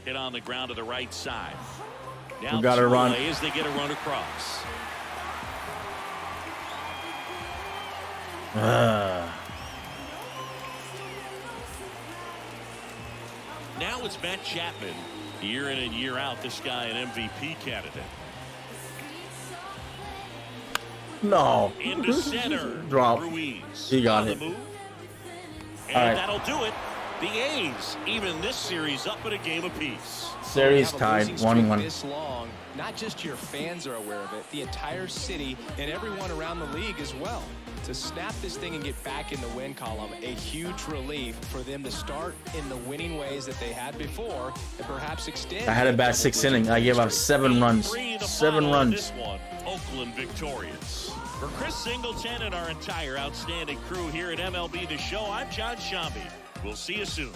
Hit on the ground to the right side. Now We gotta run. as they get a run across. Now it's Matt Chapman. Year in and year out, this guy an MVP candidate. No. Into center. Drop. Ruiz. He got on it. the move. And All right. that'll do it. The A's even this series up in a game apiece. Series Have a tied losing streak 1-1. This long, not just your fans are aware of it, the entire city and everyone around the league as well. To snap this thing and get back in the win column, a huge relief for them to start in the winning ways that they had before and perhaps extend. I had a bad sixth inning. I gave up 7 runs. 3 the 7 final on runs. This one, Oakland victorious. For Chris Singleton and our entire outstanding crew here at MLB The Show, I'm John Shambi. We'll see you soon.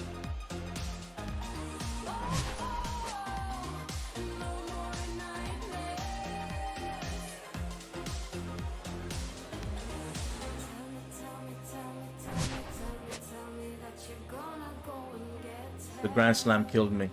The Grand Slam killed me.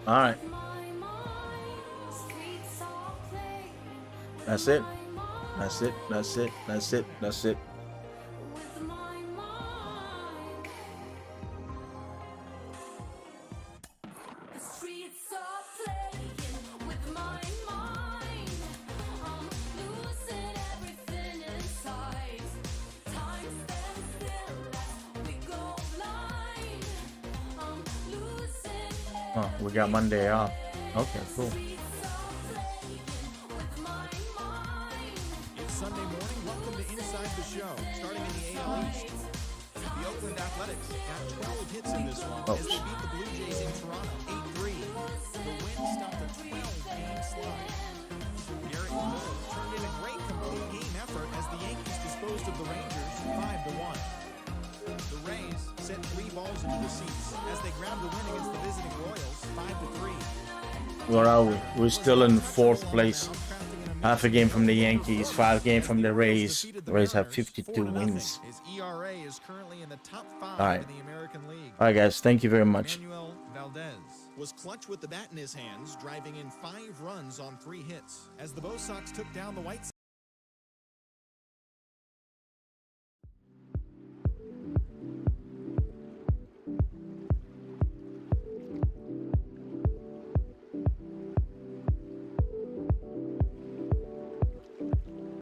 All right. That's it. That's it. That's it. That's it. That's it. Oh, we got Monday off. Okay, cool. It's Sunday morning. Welcome to Inside the Show. Starting in the AL East, the Oakland Athletics got 12 hits in this one as they beat the Blue Jays in Toronto 8-3. The win stopped a 12-game slide. Garrett Cole turned in a great complete game effort as the Yankees disposed of the Rangers 5-1. The Rays sent 3 balls into the seats as they grabbed the win against the visiting Royals 5-3. Where are we? We're still in 4th place. Half a game from the Yankees, 5 games from the Rays. The Rays have 52 wins. His ERA is currently in the top 5 All right. in the American League. All right, guys. Thank you very much. Manuel Valdez was clutch with the bat in his hands, driving in 5 runs on 3 hits as the Bo Sox took down the White Sox.